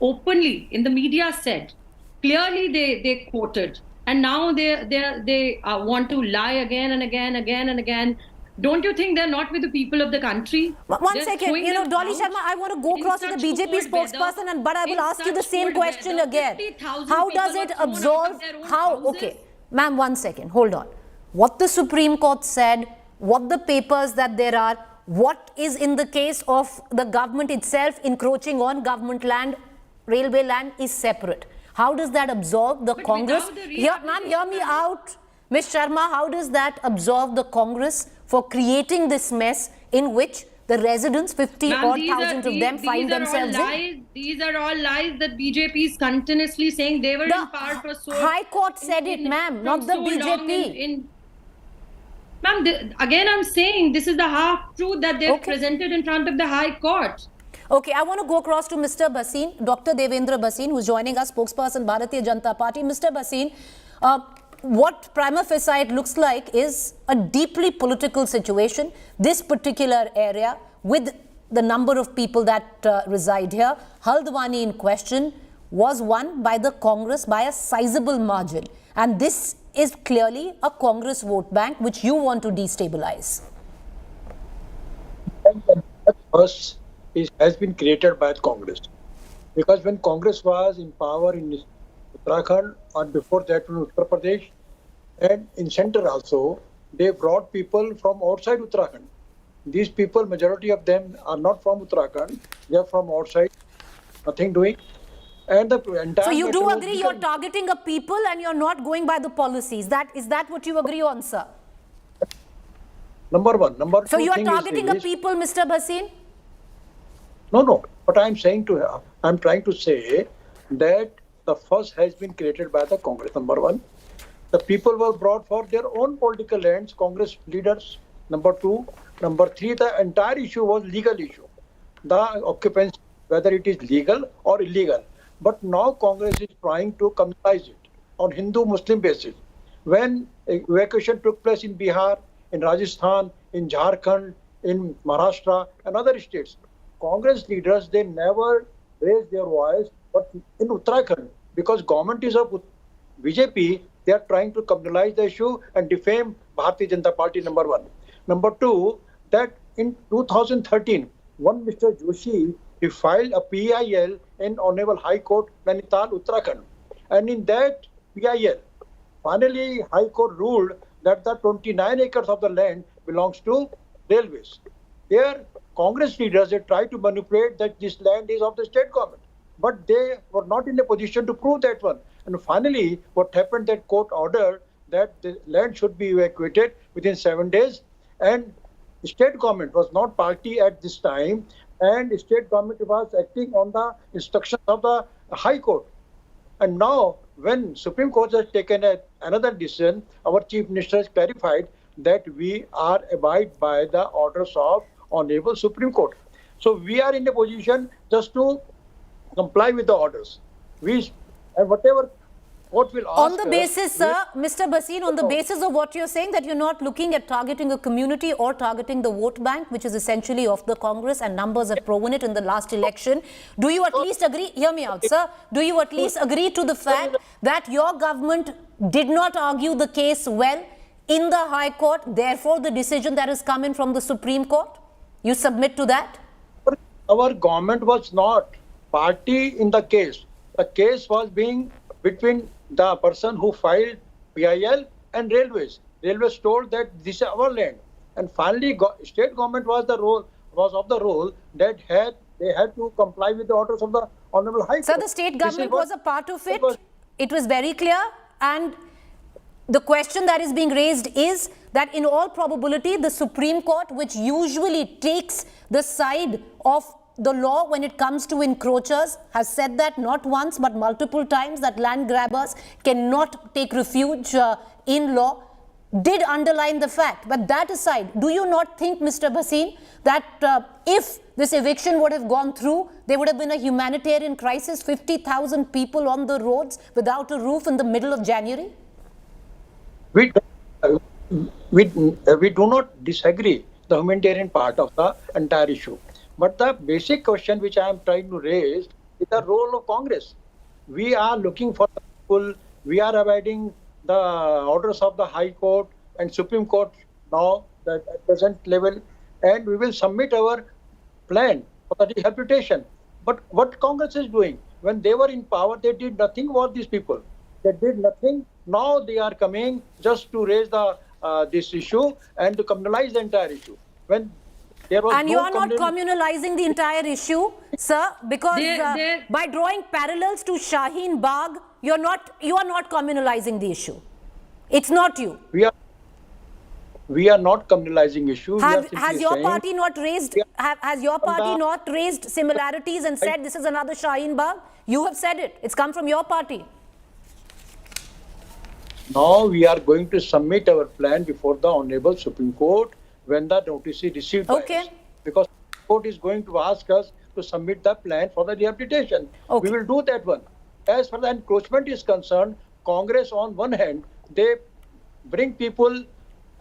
openly in the media said. Clearly they quoted. And now they want to lie again and again. Don't you think they're not with the people of the country? One second, Dolly Sharma, I want to go across to the BJP spokesperson, but I will ask you the same question again. How does it absolve? Okay, ma'am, 1 second, hold on. What the Supreme Court said, what the papers that there are, what is in the case of the government itself encroaching on government land, railway land is separate. How does that absolve the Congress? Ma'am, hear me out. Ms. Sharma, how does that absolve the Congress for creating this mess in which the residents, 50,000 of them, find themselves in? These are all lies that BJP is continuously saying. They were in power for so long. High Court said it, ma'am, not the BJP. Ma'am, again I'm saying this is the half-truth that they've presented in front of the High Court. Okay, I want to go across to Mr. Bhasin, Dr. Devendra Bhasin, who's joining us, spokesperson, Bharatiya Janata Party. Mr. Bhasin, what prima facie it looks like is a deeply political situation. This particular area, with the number of people that reside here, Haldwani in question was won by the Congress by a sizable margin. And this is clearly a Congress vote bank which you want to destabilize. First, it has been created by Congress. Because when Congress was in power in Uttarakhand, and before that in Uttar Pradesh, and in center also, they brought people from outside Uttarakhand. These people, majority of them are not from Uttarakhand, they are from outside, nothing doing. And the entire so you do agree you're targeting a people and you're not going by the policies. Is that what you agree on, sir? Number one. Number two. So you are targeting a people, Mr. Bhasin? No. What I'm trying to say that the first has been created by the Congress, number one. The people were brought for their own political ends, Congress leaders, number two. Number three, the entire issue was legal issue. The occupancy, whether it is legal or illegal. But now Congress is trying to criminalize it on Hindu-Muslim basis. When evacuation took place in Bihar, in Rajasthan, in Jharkhand, in Maharashtra and other states, Congress leaders, they never raised their voice But in Uttarakhand, because government is of BJP, they are trying to communalize the issue and defame Bharatiya Janata Party, number one. Number two, that in 2013, one Mr. Joshi, he filed a PIL in Honorable High Court, Nainital, Uttarakhand. And in that PIL, finally, High Court ruled that the 29 acres of the land belongs to railways. There, Congress leaders, they tried to manipulate that this land is of the state government. But they were not in a position to prove that one. And finally, what happened, that court ordered that the land should be evacuated within 7 days. And the state government was not party at this time. And the state government was acting on the instructions of the High Court. And now, when Supreme Court has taken another decision, our Chief Minister has clarified that we are abide by the orders of Honorable Supreme Court. So we are in a position just to comply with the orders. And whatever court will ask on the basis, sir, Mr. Bhasin, on the basis of what you're saying, that you're not looking at targeting a community or targeting the vote bank, which is essentially of the Congress, and numbers have proven it in the last election. Do you at least agree, hear me out, sir, do you at least agree to the fact that your government did not argue the case well in the High Court, therefore the decision that has come in from the Supreme Court? You submit to that? Our government was not party in the case. The case was being between the person who filed PIL and railways. Railways told that this is our land. And finally, state government was of the role that they had to comply with the orders of the Honorable High Court. So the state government was a part of it. It was very clear. And the question that is being raised is that in all probability, the Supreme Court, which usually takes the side of the law when it comes to encroachers, has said that not once but multiple times, that land grabbers cannot take refuge in law, did underline the fact. But that aside, do you not think, Mr. Bhasin, that if this eviction would have gone through, there would have been a humanitarian crisis, 50,000 people on the roads without a roof in the middle of January? We do not disagree the humanitarian part of the entire issue. But the basic question which I am trying to raise is the role of Congress. We are looking for the people, we are abiding the orders of the High Court and Supreme Court now at present level, and we will submit our plan for the rehabilitation. But what Congress is doing, when they were in power, they did nothing for these people. They did nothing. Now they are coming just to raise the this issue and to communalize the entire issue. When there was and you are not communalizing the entire issue, sir, because by drawing parallels to Shaheen Bagh, you are not communalizing the issue. It's not you. We are not communalizing issue. Has your party not raised similarities and said this is another Shaheen Bagh? You have said it. It's come from your party. Now we are going to submit our plan before the Honorable Supreme Court when the notice is received by us. Because the court is going to ask us to submit the plan for the rehabilitation. We will do that one. As far as the encroachment is concerned, Congress on one hand, they bring people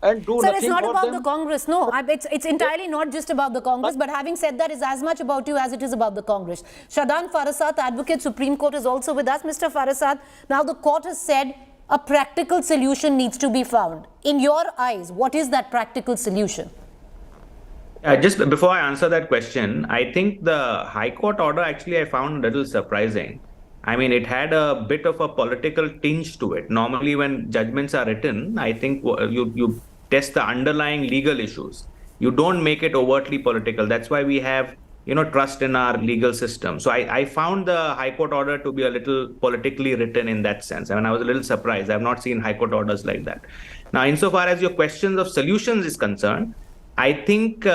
and do nothing for them. Sir, it's not about the Congress. No, it's entirely not just about the Congress. But having said that, it's as much about you as it is about the Congress. Shadan Farasat, Advocate, Supreme Court, is also with us. Mr. Farasat, now the court has said a practical solution needs to be found. In your eyes, what is that practical solution? Just before I answer that question, I think the High Court order actually I found a little surprising. I mean, it had a bit of a political tinge to it. Normally, when judgments are written, I think you test the underlying legal issues. You don't make it overtly political. That's why we have, trust in our legal system. So I found the High Court order to be a little politically written in that sense. I mean, I was a little surprised. I've not seen High Court orders like that. Now, insofar as your questions of solutions is concerned, I think,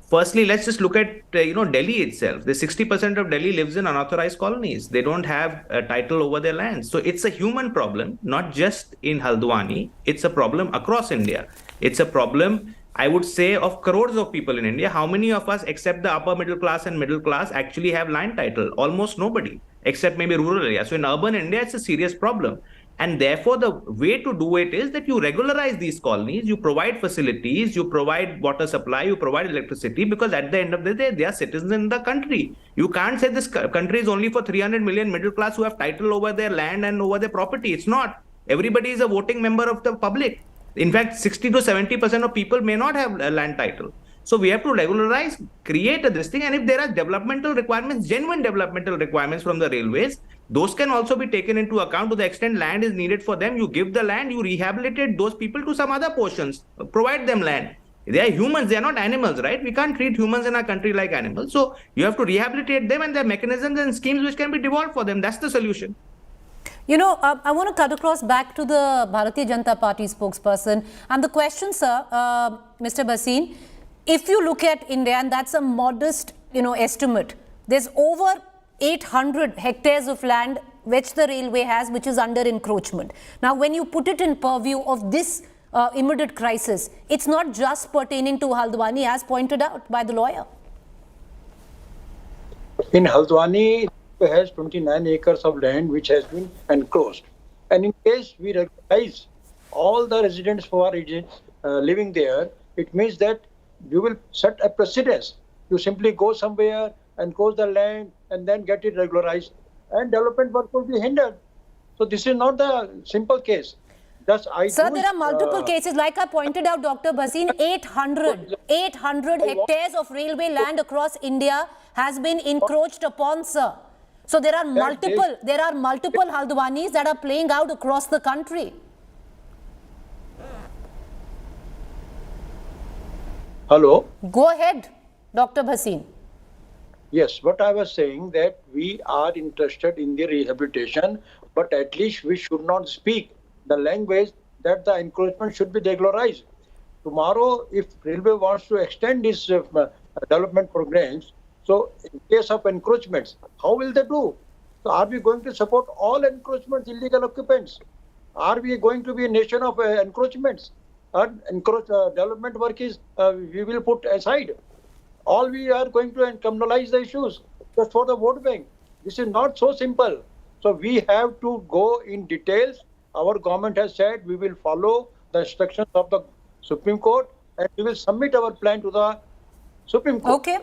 firstly, let's just look at, Delhi itself. The 60% of Delhi lives in unauthorized colonies. They don't have a title over their lands. So it's a human problem, not just in Haldwani. It's a problem across India. It's a problem, I would say, of crores of people in India. How many of us, except the upper middle class and middle class, actually have land title? Almost nobody, except maybe rural areas. So in urban India, it's a serious problem. And therefore, the way to do it is that you regularize these colonies, you provide facilities, you provide water supply, you provide electricity, because at the end of the day, they are citizens in the country. You can't say this country is only for 300 million middle class who have title over their land and over their property. It's not. Everybody is a voting member of the public. In fact, 60 to 70% of people may not have a land title. So we have to regularize, create this thing. And if there are developmental requirements, genuine developmental requirements from the railways, those can also be taken into account. To the extent land is needed for them, you give the land, you rehabilitate those people to some other portions, provide them land. They are humans, they are not animals, right? We can't treat humans in our country like animals. So you have to rehabilitate them, and there are mechanisms and schemes which can be devolved for them. That's the solution. You know, I want to cut across back to the Bharatiya Janata Party spokesperson. And the question, sir, Mr. Bhasin, if you look at India, and that's a modest, estimate, there's over 800 hectares of land which the railway has, which is under encroachment. Now, when you put it in purview of this immediate crisis, it's not just pertaining to Haldwani, as pointed out by the lawyer. In Haldwani, it has 29 acres of land which has been encroached. And in case we recognize all the residents who are living there, it means that you will set a precedence. You simply go somewhere and encroach the land and then get it regularized, and development work will be hindered. So this is not the simple case. Sir, there are multiple cases. Like I pointed out, Dr. Bhasin, 800 hectares of railway land across India has been encroached upon, sir. So there are multiple Haldwanis that are playing out across the country. Hello? Go ahead, Dr. Bhasin. Yes, what I was saying that we are interested in the rehabilitation, but at least we should not speak the language that the encroachment should be regularized. Tomorrow, if railway wants to extend its development programs, so in case of encroachments, how will they do? So are we going to support all encroachments, illegal occupants? Are we going to be a nation of encroachments? Development work is, we will put aside. All we are going to criminalize the issues just for the vote bank. This is not so simple. So we have to go in details. Our government has said we will follow the instructions of the Supreme Court, and we will submit our plan to the Supreme Court. Okay.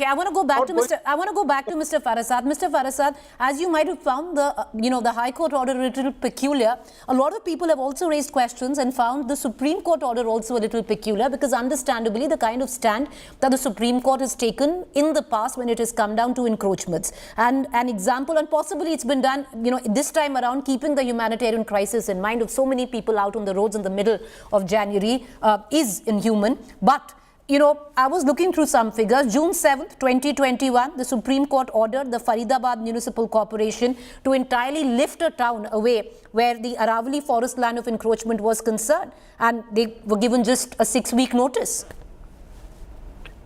I want to go back to Mr. Farasad. Mr. Farasad, as you might have found the High Court order a little peculiar, a lot of people have also raised questions and found the Supreme Court order also a little peculiar, because understandably the kind of stand that the Supreme Court has taken in the past when it has come down to encroachments. And an example, and possibly it's been done, this time around, keeping the humanitarian crisis in mind of so many people out on the roads in the middle of January is inhuman. But I was looking through some figures. June 7th, 2021, the Supreme Court ordered the Faridabad Municipal Corporation to entirely lift a town away where the Aravali forest land of encroachment was concerned. And they were given just a 6-week notice.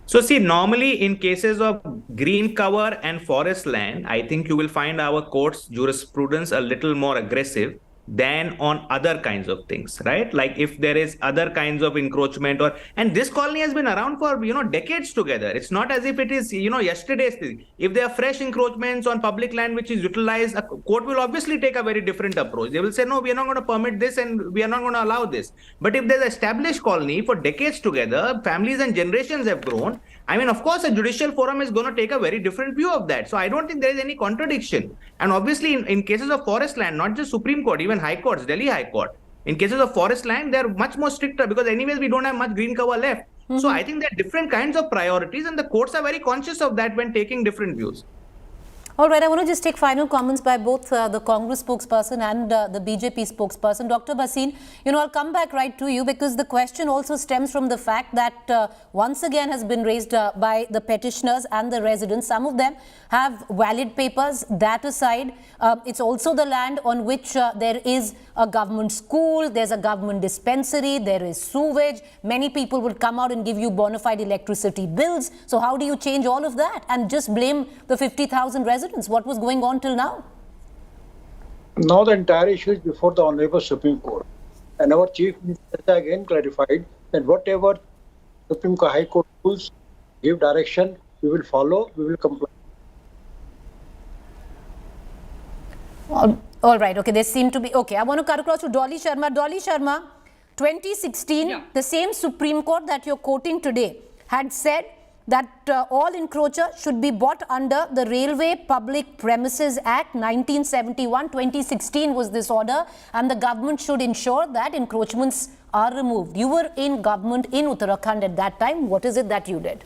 So see, normally in cases of green cover and forest land, I think you will find our court's jurisprudence a little more aggressive than on other kinds of things, right? Like if there is other kinds of encroachment and this colony has been around for, decades together. It's not as if it is, yesterday's thing. If there are fresh encroachments on public land which is utilized, a court will obviously take a very different approach. They will say, no, we are not going to permit this and we are not going to allow this. But if there's an established colony for decades together, families and generations have grown, of course, a judicial forum is going to take a very different view of that. So I don't think there is any contradiction. And obviously, in cases of forest land, not just Supreme Court, even High Courts, Delhi High Court, in cases of forest land, they are much more stricter because anyways, we don't have much green cover left. So I think there are different kinds of priorities and the courts are very conscious of that when taking different views. All right, I want to just take final comments by both the Congress spokesperson and the BJP spokesperson. Dr. Bhasin, I'll come back right to you because the question also stems from the fact that once again has been raised by the petitioners and the residents. Some of them have valid papers. That aside, it's also the land on which there is a government school, there's a government dispensary, there is sewage. Many people would come out and give you bona fide electricity bills. So how do you change all of that and just blame the 50,000 residents? What was going on till now? Now the entire issue is before the Honorable Supreme Court. And our Chief Minister again clarified that whatever Supreme Court High Court rules give direction, we will follow, we will comply. All right, okay, they seem to be, okay, I want to cut across to Dolly Sharma. Dolly Sharma, 2016, the same Supreme Court that you're quoting today had said that all encroachers should be brought under the Railway Public Premises Act 1971. 2016 was this order, and the government should ensure that encroachments are removed. You were in government in Uttarakhand at that time. What is it that you did?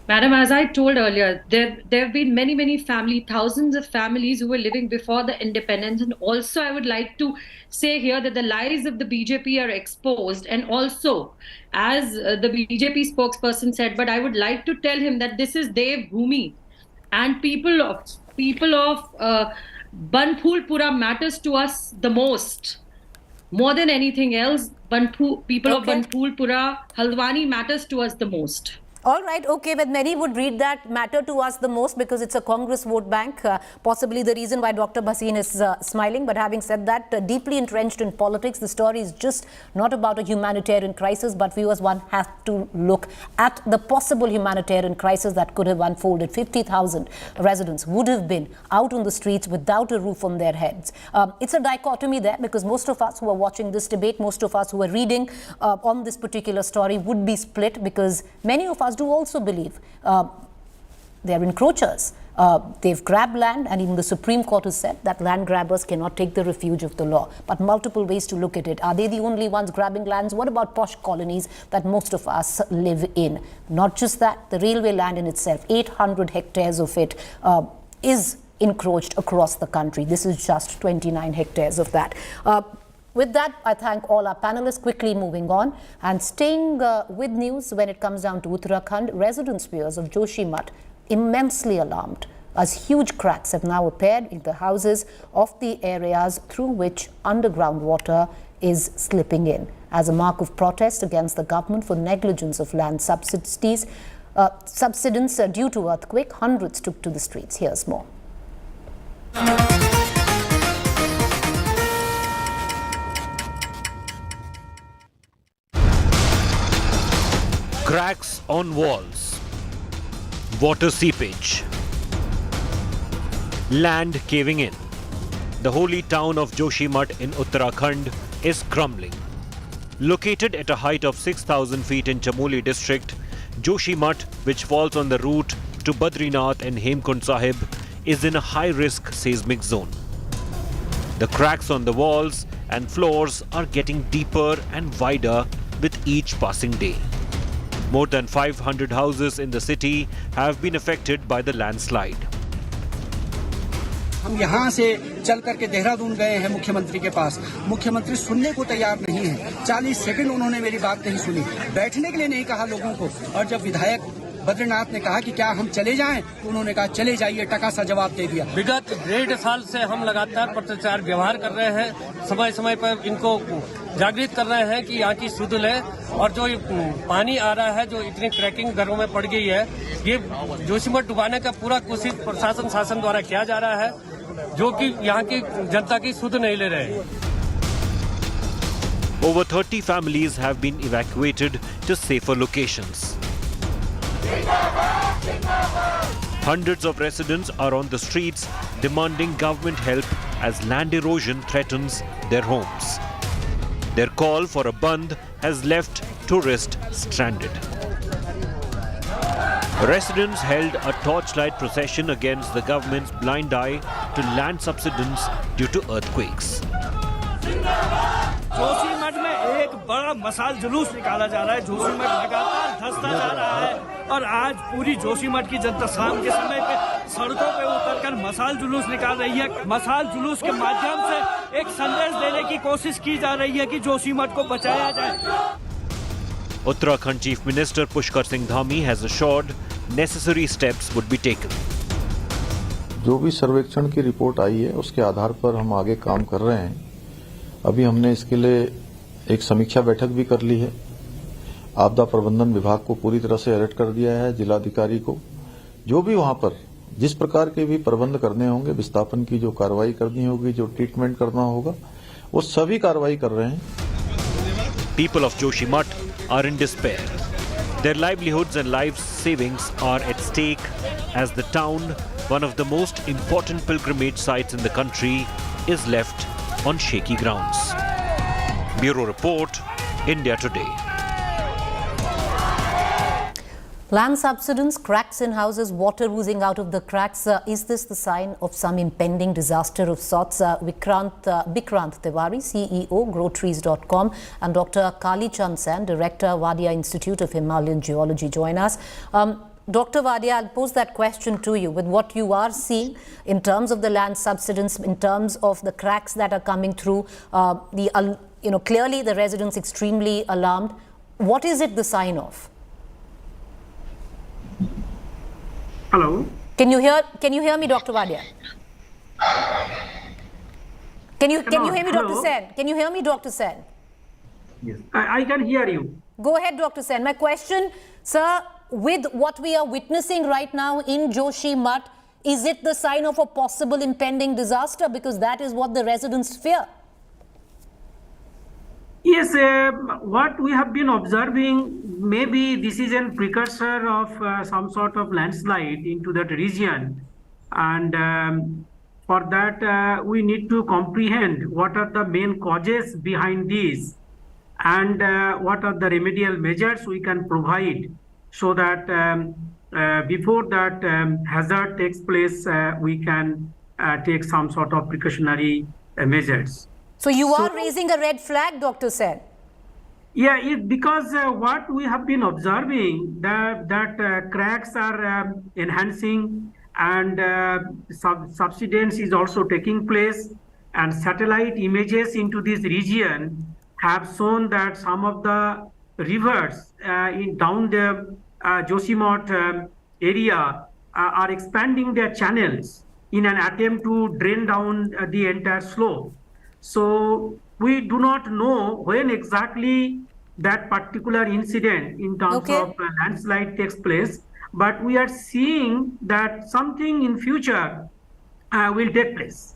Madam, as I told earlier, there have been many thousands of families who were living before the independence. And also, I would like to say here that the lies of the BJP are exposed. And also, as the BJP spokesperson said, but I would like to tell him that this is Dev Bhumi, and people of Banbhulpura matters to us the most. More than anything else, people of Banbhulpura, Haldwani matters to us the most. All right, okay, but many would read that matter to us the most because it's a Congress vote bank, possibly the reason why Dr. Bhasin is smiling. But having said that, deeply entrenched in politics, the story is just not about a humanitarian crisis, but viewers, one has to look at the possible humanitarian crisis that could have unfolded. 50,000 residents would have been out on the streets without a roof on their heads. It's a dichotomy there because most of us who are watching this debate, most of us who are reading on this particular story would be split because many of us do also believe they're encroachers. They've grabbed land, and even the Supreme Court has said that land grabbers cannot take the refuge of the law. But multiple ways to look at it. Are they the only ones grabbing lands? What about posh colonies that most of us live in? Not just that, the railway land in itself, 800 hectares of it is encroached across the country. This is just 29 hectares of that. With that, I thank all our panelists. Quickly moving on and staying with news when it comes down to Uttarakhand, residents' fears of Joshimath immensely alarmed as huge cracks have now appeared in the houses of the areas through which underground water is slipping in. As a mark of protest against the government for negligence of land subsidence due to earthquake, hundreds took to the streets. Here's more. Cracks on walls, water seepage, land caving in. The holy town of Joshimath in Uttarakhand is crumbling. Located at a height of 6,000 feet in Chamoli district, Joshimath, which falls on the route to Badrinath and Hemkund Sahib, is in a high-risk seismic zone. The cracks on the walls and floors are getting deeper and wider with each passing day. More than 500 houses in the city have been affected by the landslide. हम यहाँ से चल करके देहरादून गए हैं मुख्यमंत्री के पास। मुख्यमंत्री सुनने को तैयार नहीं है। 40 सेकंड उन्होंने मेरी बात नहीं सुनी, बैठने के लिए नहीं कहा लोगों को। और जब विधायक बद्रीनाथ ने कहा कि क्या हम चले जाएं, तो उन्होंने कहा चले जाइए, टका सा जवाब दे दिया। विगत 1.5 साल से हम लगातार पत्रचार व्यवहार कर रहे हैं, समय समय पर इनको जागृत कर रहे हैं कि यहाँ की शुद्ध है और जो पानी आ रहा है, जो इतनी क्रैकिंग घरों में पड़ गई है, ये जोशीमठ डुबाने का पूरा कोशिश प्रशासन शासन द्वारा किया जा रहा है, जो कि यहाँ की जनता की शुद्ध नहीं ले रहे हैं। Over 30 families have been evacuated to safer locations. Hundreds of residents are on the streets demanding government help as land erosion threatens their homes. Their call for a bandh has left tourists stranded. Residents held a torchlight procession against the government's blind eye to land subsidence due to earthquakes. Joshimath में एक बड़ा मसाल जुलूस निकाला जा रहा है। जोशीमठ लगातार धंसता जा रहा है और आज पूरी जोशीमठ की जनता शाम के समय पे सड़कों पे उतरकर मसाल जुलूस निकाल रही है। मसाल जुलूस के माध्यम से एक संदेश देने की कोशिश की जा रही है कि जोशीमठ को बचाया जाए। Uttarakhand Chief Minister Pushkar Singh Dhami has assured necessary steps would be taken. जो भी सर्वेक्षण की रिपोर्ट आई है उसके आधार पर हम आगे काम कर रहे हैं। अभी हमने इसके लिए एक समीक्षा बैठक भी कर ली है। आपदा प्रबंधन विभाग को पूरी तरह से अलर्ट कर दिया है, जिलाधिकारी को। जो भी वहां पर जिस प्रकार के भी प्रबंध करने होंगे, विस्थापन की जो कार्रवाई करनी होगी, जो ट्रीटमेंट करना होगा, वो सभी कार्रवाई कर रहे हैं। People of Joshimath are in despair. Their livelihoods and life savings are at stake as the town one of the most important pilgrimage sites in the country, is left on shaky grounds. Bureau Report, India Today. Land subsidence, cracks in houses, water oozing out of the cracks. Is this the sign of some impending disaster of sorts? Bikrant Tiwari, CEO, growtrees.com, and Dr. Kali Chand Sen, Director, Wadia Institute of Himalayan Geology, join us. Dr. Wadia, I'll pose that question to you. With what you are seeing in terms of the land subsidence, in terms of the cracks that are coming through, clearly the residents extremely alarmed. What is it the sign of? Hello. Can you hear me, Dr. Wadia? Can you hear me, Dr. Sen? Can you hear me, Dr. Sen? Yes, I can hear you. Go ahead, Dr. Sen. My question, sir, with what we are witnessing right now in Joshimath, is it the sign of a possible impending disaster? Because that is what the residents fear. Yes, what we have been observing, maybe this is a precursor of some sort of landslide into that region. And for that, we need to comprehend what are the main causes behind this and what are the remedial measures we can provide so that before that hazard takes place, we can take some sort of precautionary measures. So you are raising a red flag, Dr. Sen? Yeah, because what we have been observing that cracks are enhancing and subsidence is also taking place, and satellite images into this region have shown that some of the rivers down the Joshimath area are expanding their channels in an attempt to drain down the entire slope. So we do not know when exactly that particular incident in terms of landslide takes place, but we are seeing that something in future will take place.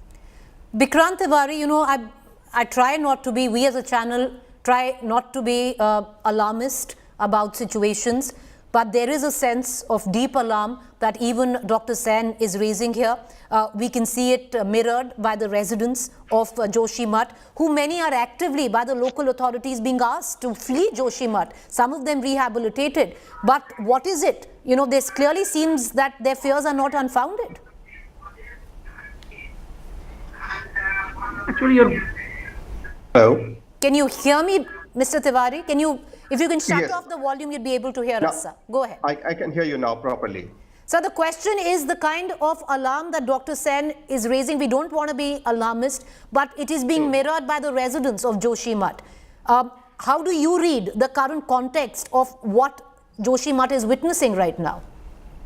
Bikrant Tiwari, I try not to be, we as a channel try not to be alarmist about situations, but there is a sense of deep alarm that even Dr. Sen is raising here. We can see it mirrored by the residents of Joshimath, who many are actively by the local authorities being asked to flee Joshimath, some of them rehabilitated. But what is it? This clearly seems that their fears are not unfounded. Actually, Hello. Can you hear me, Mr. Tiwari? If you can shut off the volume, you'll be able to hear us, sir. Go ahead. I can hear you now properly. So the question is the kind of alarm that Dr. Sen is raising. We don't want to be alarmist, but it is being mirrored by the residents of Joshimath. How do you read the current context of what Joshimath is witnessing right now?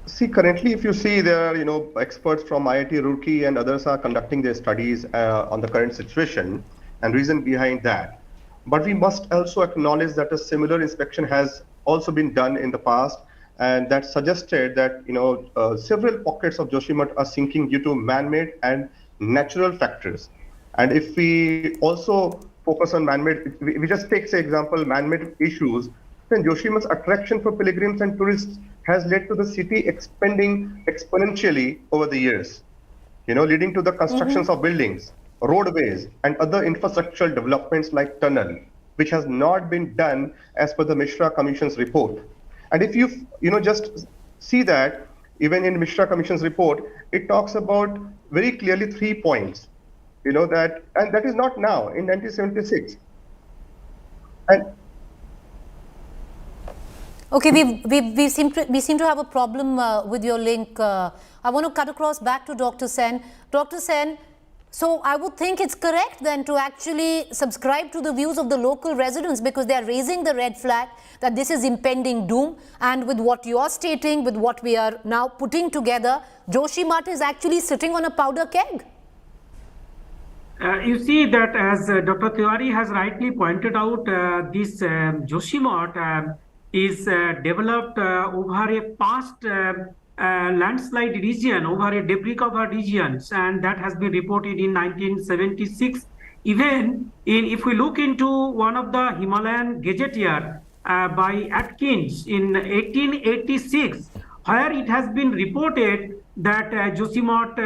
See, currently, if you see there are, experts from IIT Roorkee and others are conducting their studies on the current situation and reason behind that. But we must also acknowledge that a similar inspection has also been done in the past, and that suggested that several pockets of Joshimath are sinking due to man-made and natural factors. And if we also focus on man-made, we just take, say, example, man-made issues, then Joshimath's attraction for pilgrims and tourists has led to the city expanding exponentially over the years, leading to the constructions of buildings, roadways, and other infrastructural developments like tunnel, which has not been done as per the Mishra Commission's report. And if you just see that, even in Mishra Commission's report, it talks about very clearly 3 points, and that is not now, in 1976. And okay, we seem to have a problem with your link. I want to cut across back to Dr. Sen. Dr. Sen, so I would think it's correct then to actually subscribe to the views of the local residents, because they are raising the red flag that this is impending doom. And with what you are stating, with what we are now putting together, Joshimath is actually sitting on a powder keg. You see that, as Dr. Tiwari has rightly pointed out, this Joshimath is developed over a past landslide region, over a debris covered regions, and that has been reported in 1976. Even if we look into one of the Himalayan gazetteer by Atkins in 1886, where it has been reported that Joshimath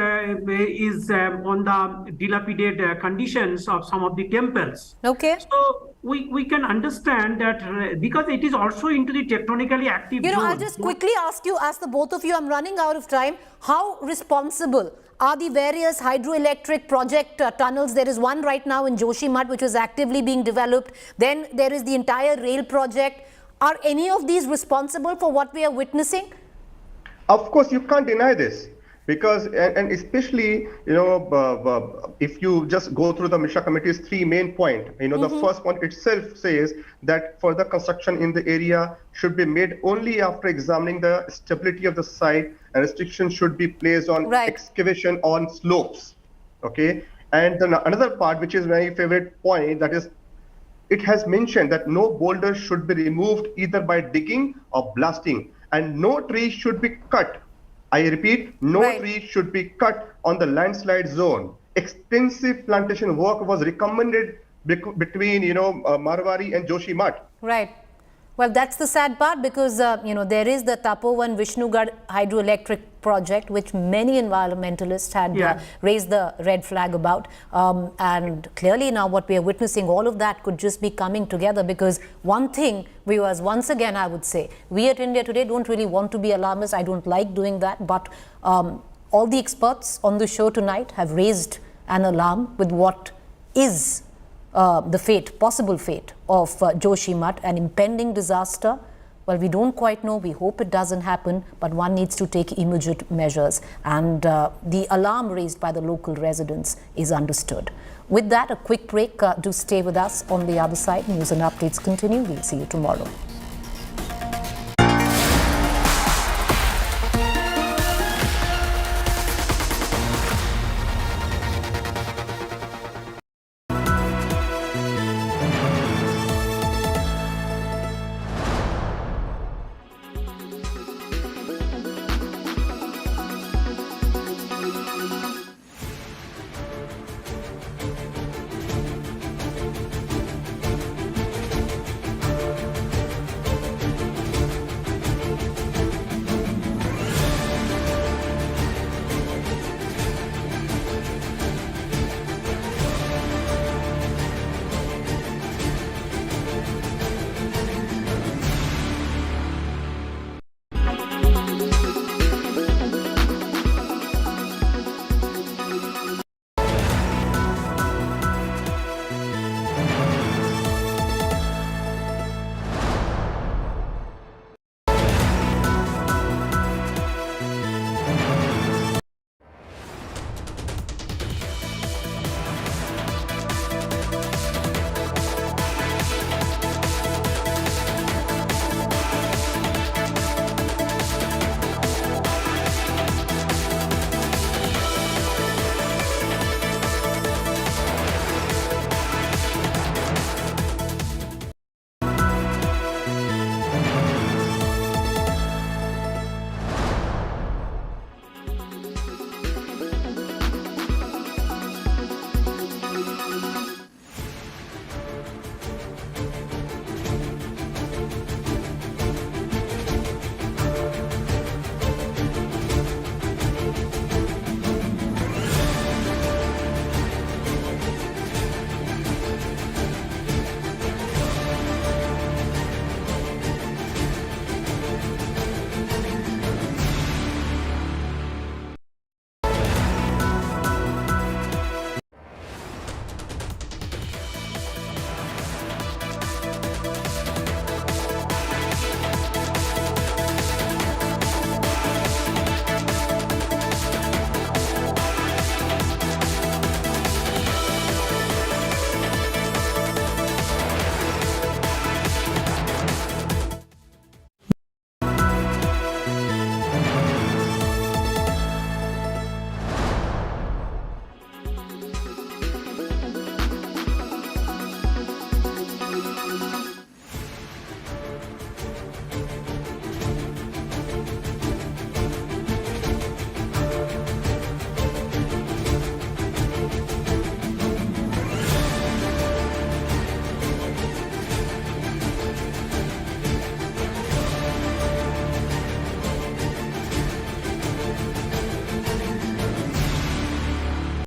is on the dilapidated conditions of some of the temples. Okay. So we can understand that because it is also into the tectonically active zone. I'll just quickly ask the both of you, I'm running out of time, how responsible are the various hydroelectric project tunnels? There is one right now in Joshimath which is actively being developed. Then there is the entire rail project. Are any of these responsible for what we are witnessing? Of course, you can't deny this because, and especially, if you just go through the Mishra Committee's 3 main points, the first point itself says that further construction in the area should be made only after examining the stability of the site, and restrictions should be placed on excavation on slopes. Okay. And then another part, which is my favorite point, that is, it has mentioned that no boulders should be removed either by digging or blasting, and no tree should be cut. I repeat, no tree should be cut on the landslide zone. Extensive plantation work was recommended between, Marwari and Joshimath. Right. Well, that's the sad part because, there is the Tapovan Vishnugad hydroelectric project, which many environmentalists had raised the red flag about. And clearly now what we are witnessing, all of that could just be coming together because one thing, viewers, once again, I would say, we at India Today don't really want to be alarmist. I don't like doing that. But all the experts on the show tonight have raised an alarm with what is the possible fate of Joshimath, an impending disaster. Well, we don't quite know. We hope it doesn't happen, but one needs to take immediate measures. And the alarm raised by the local residents is understood. With that, a quick break. Do stay with us on the other side. News and updates continue. We'll see you tomorrow.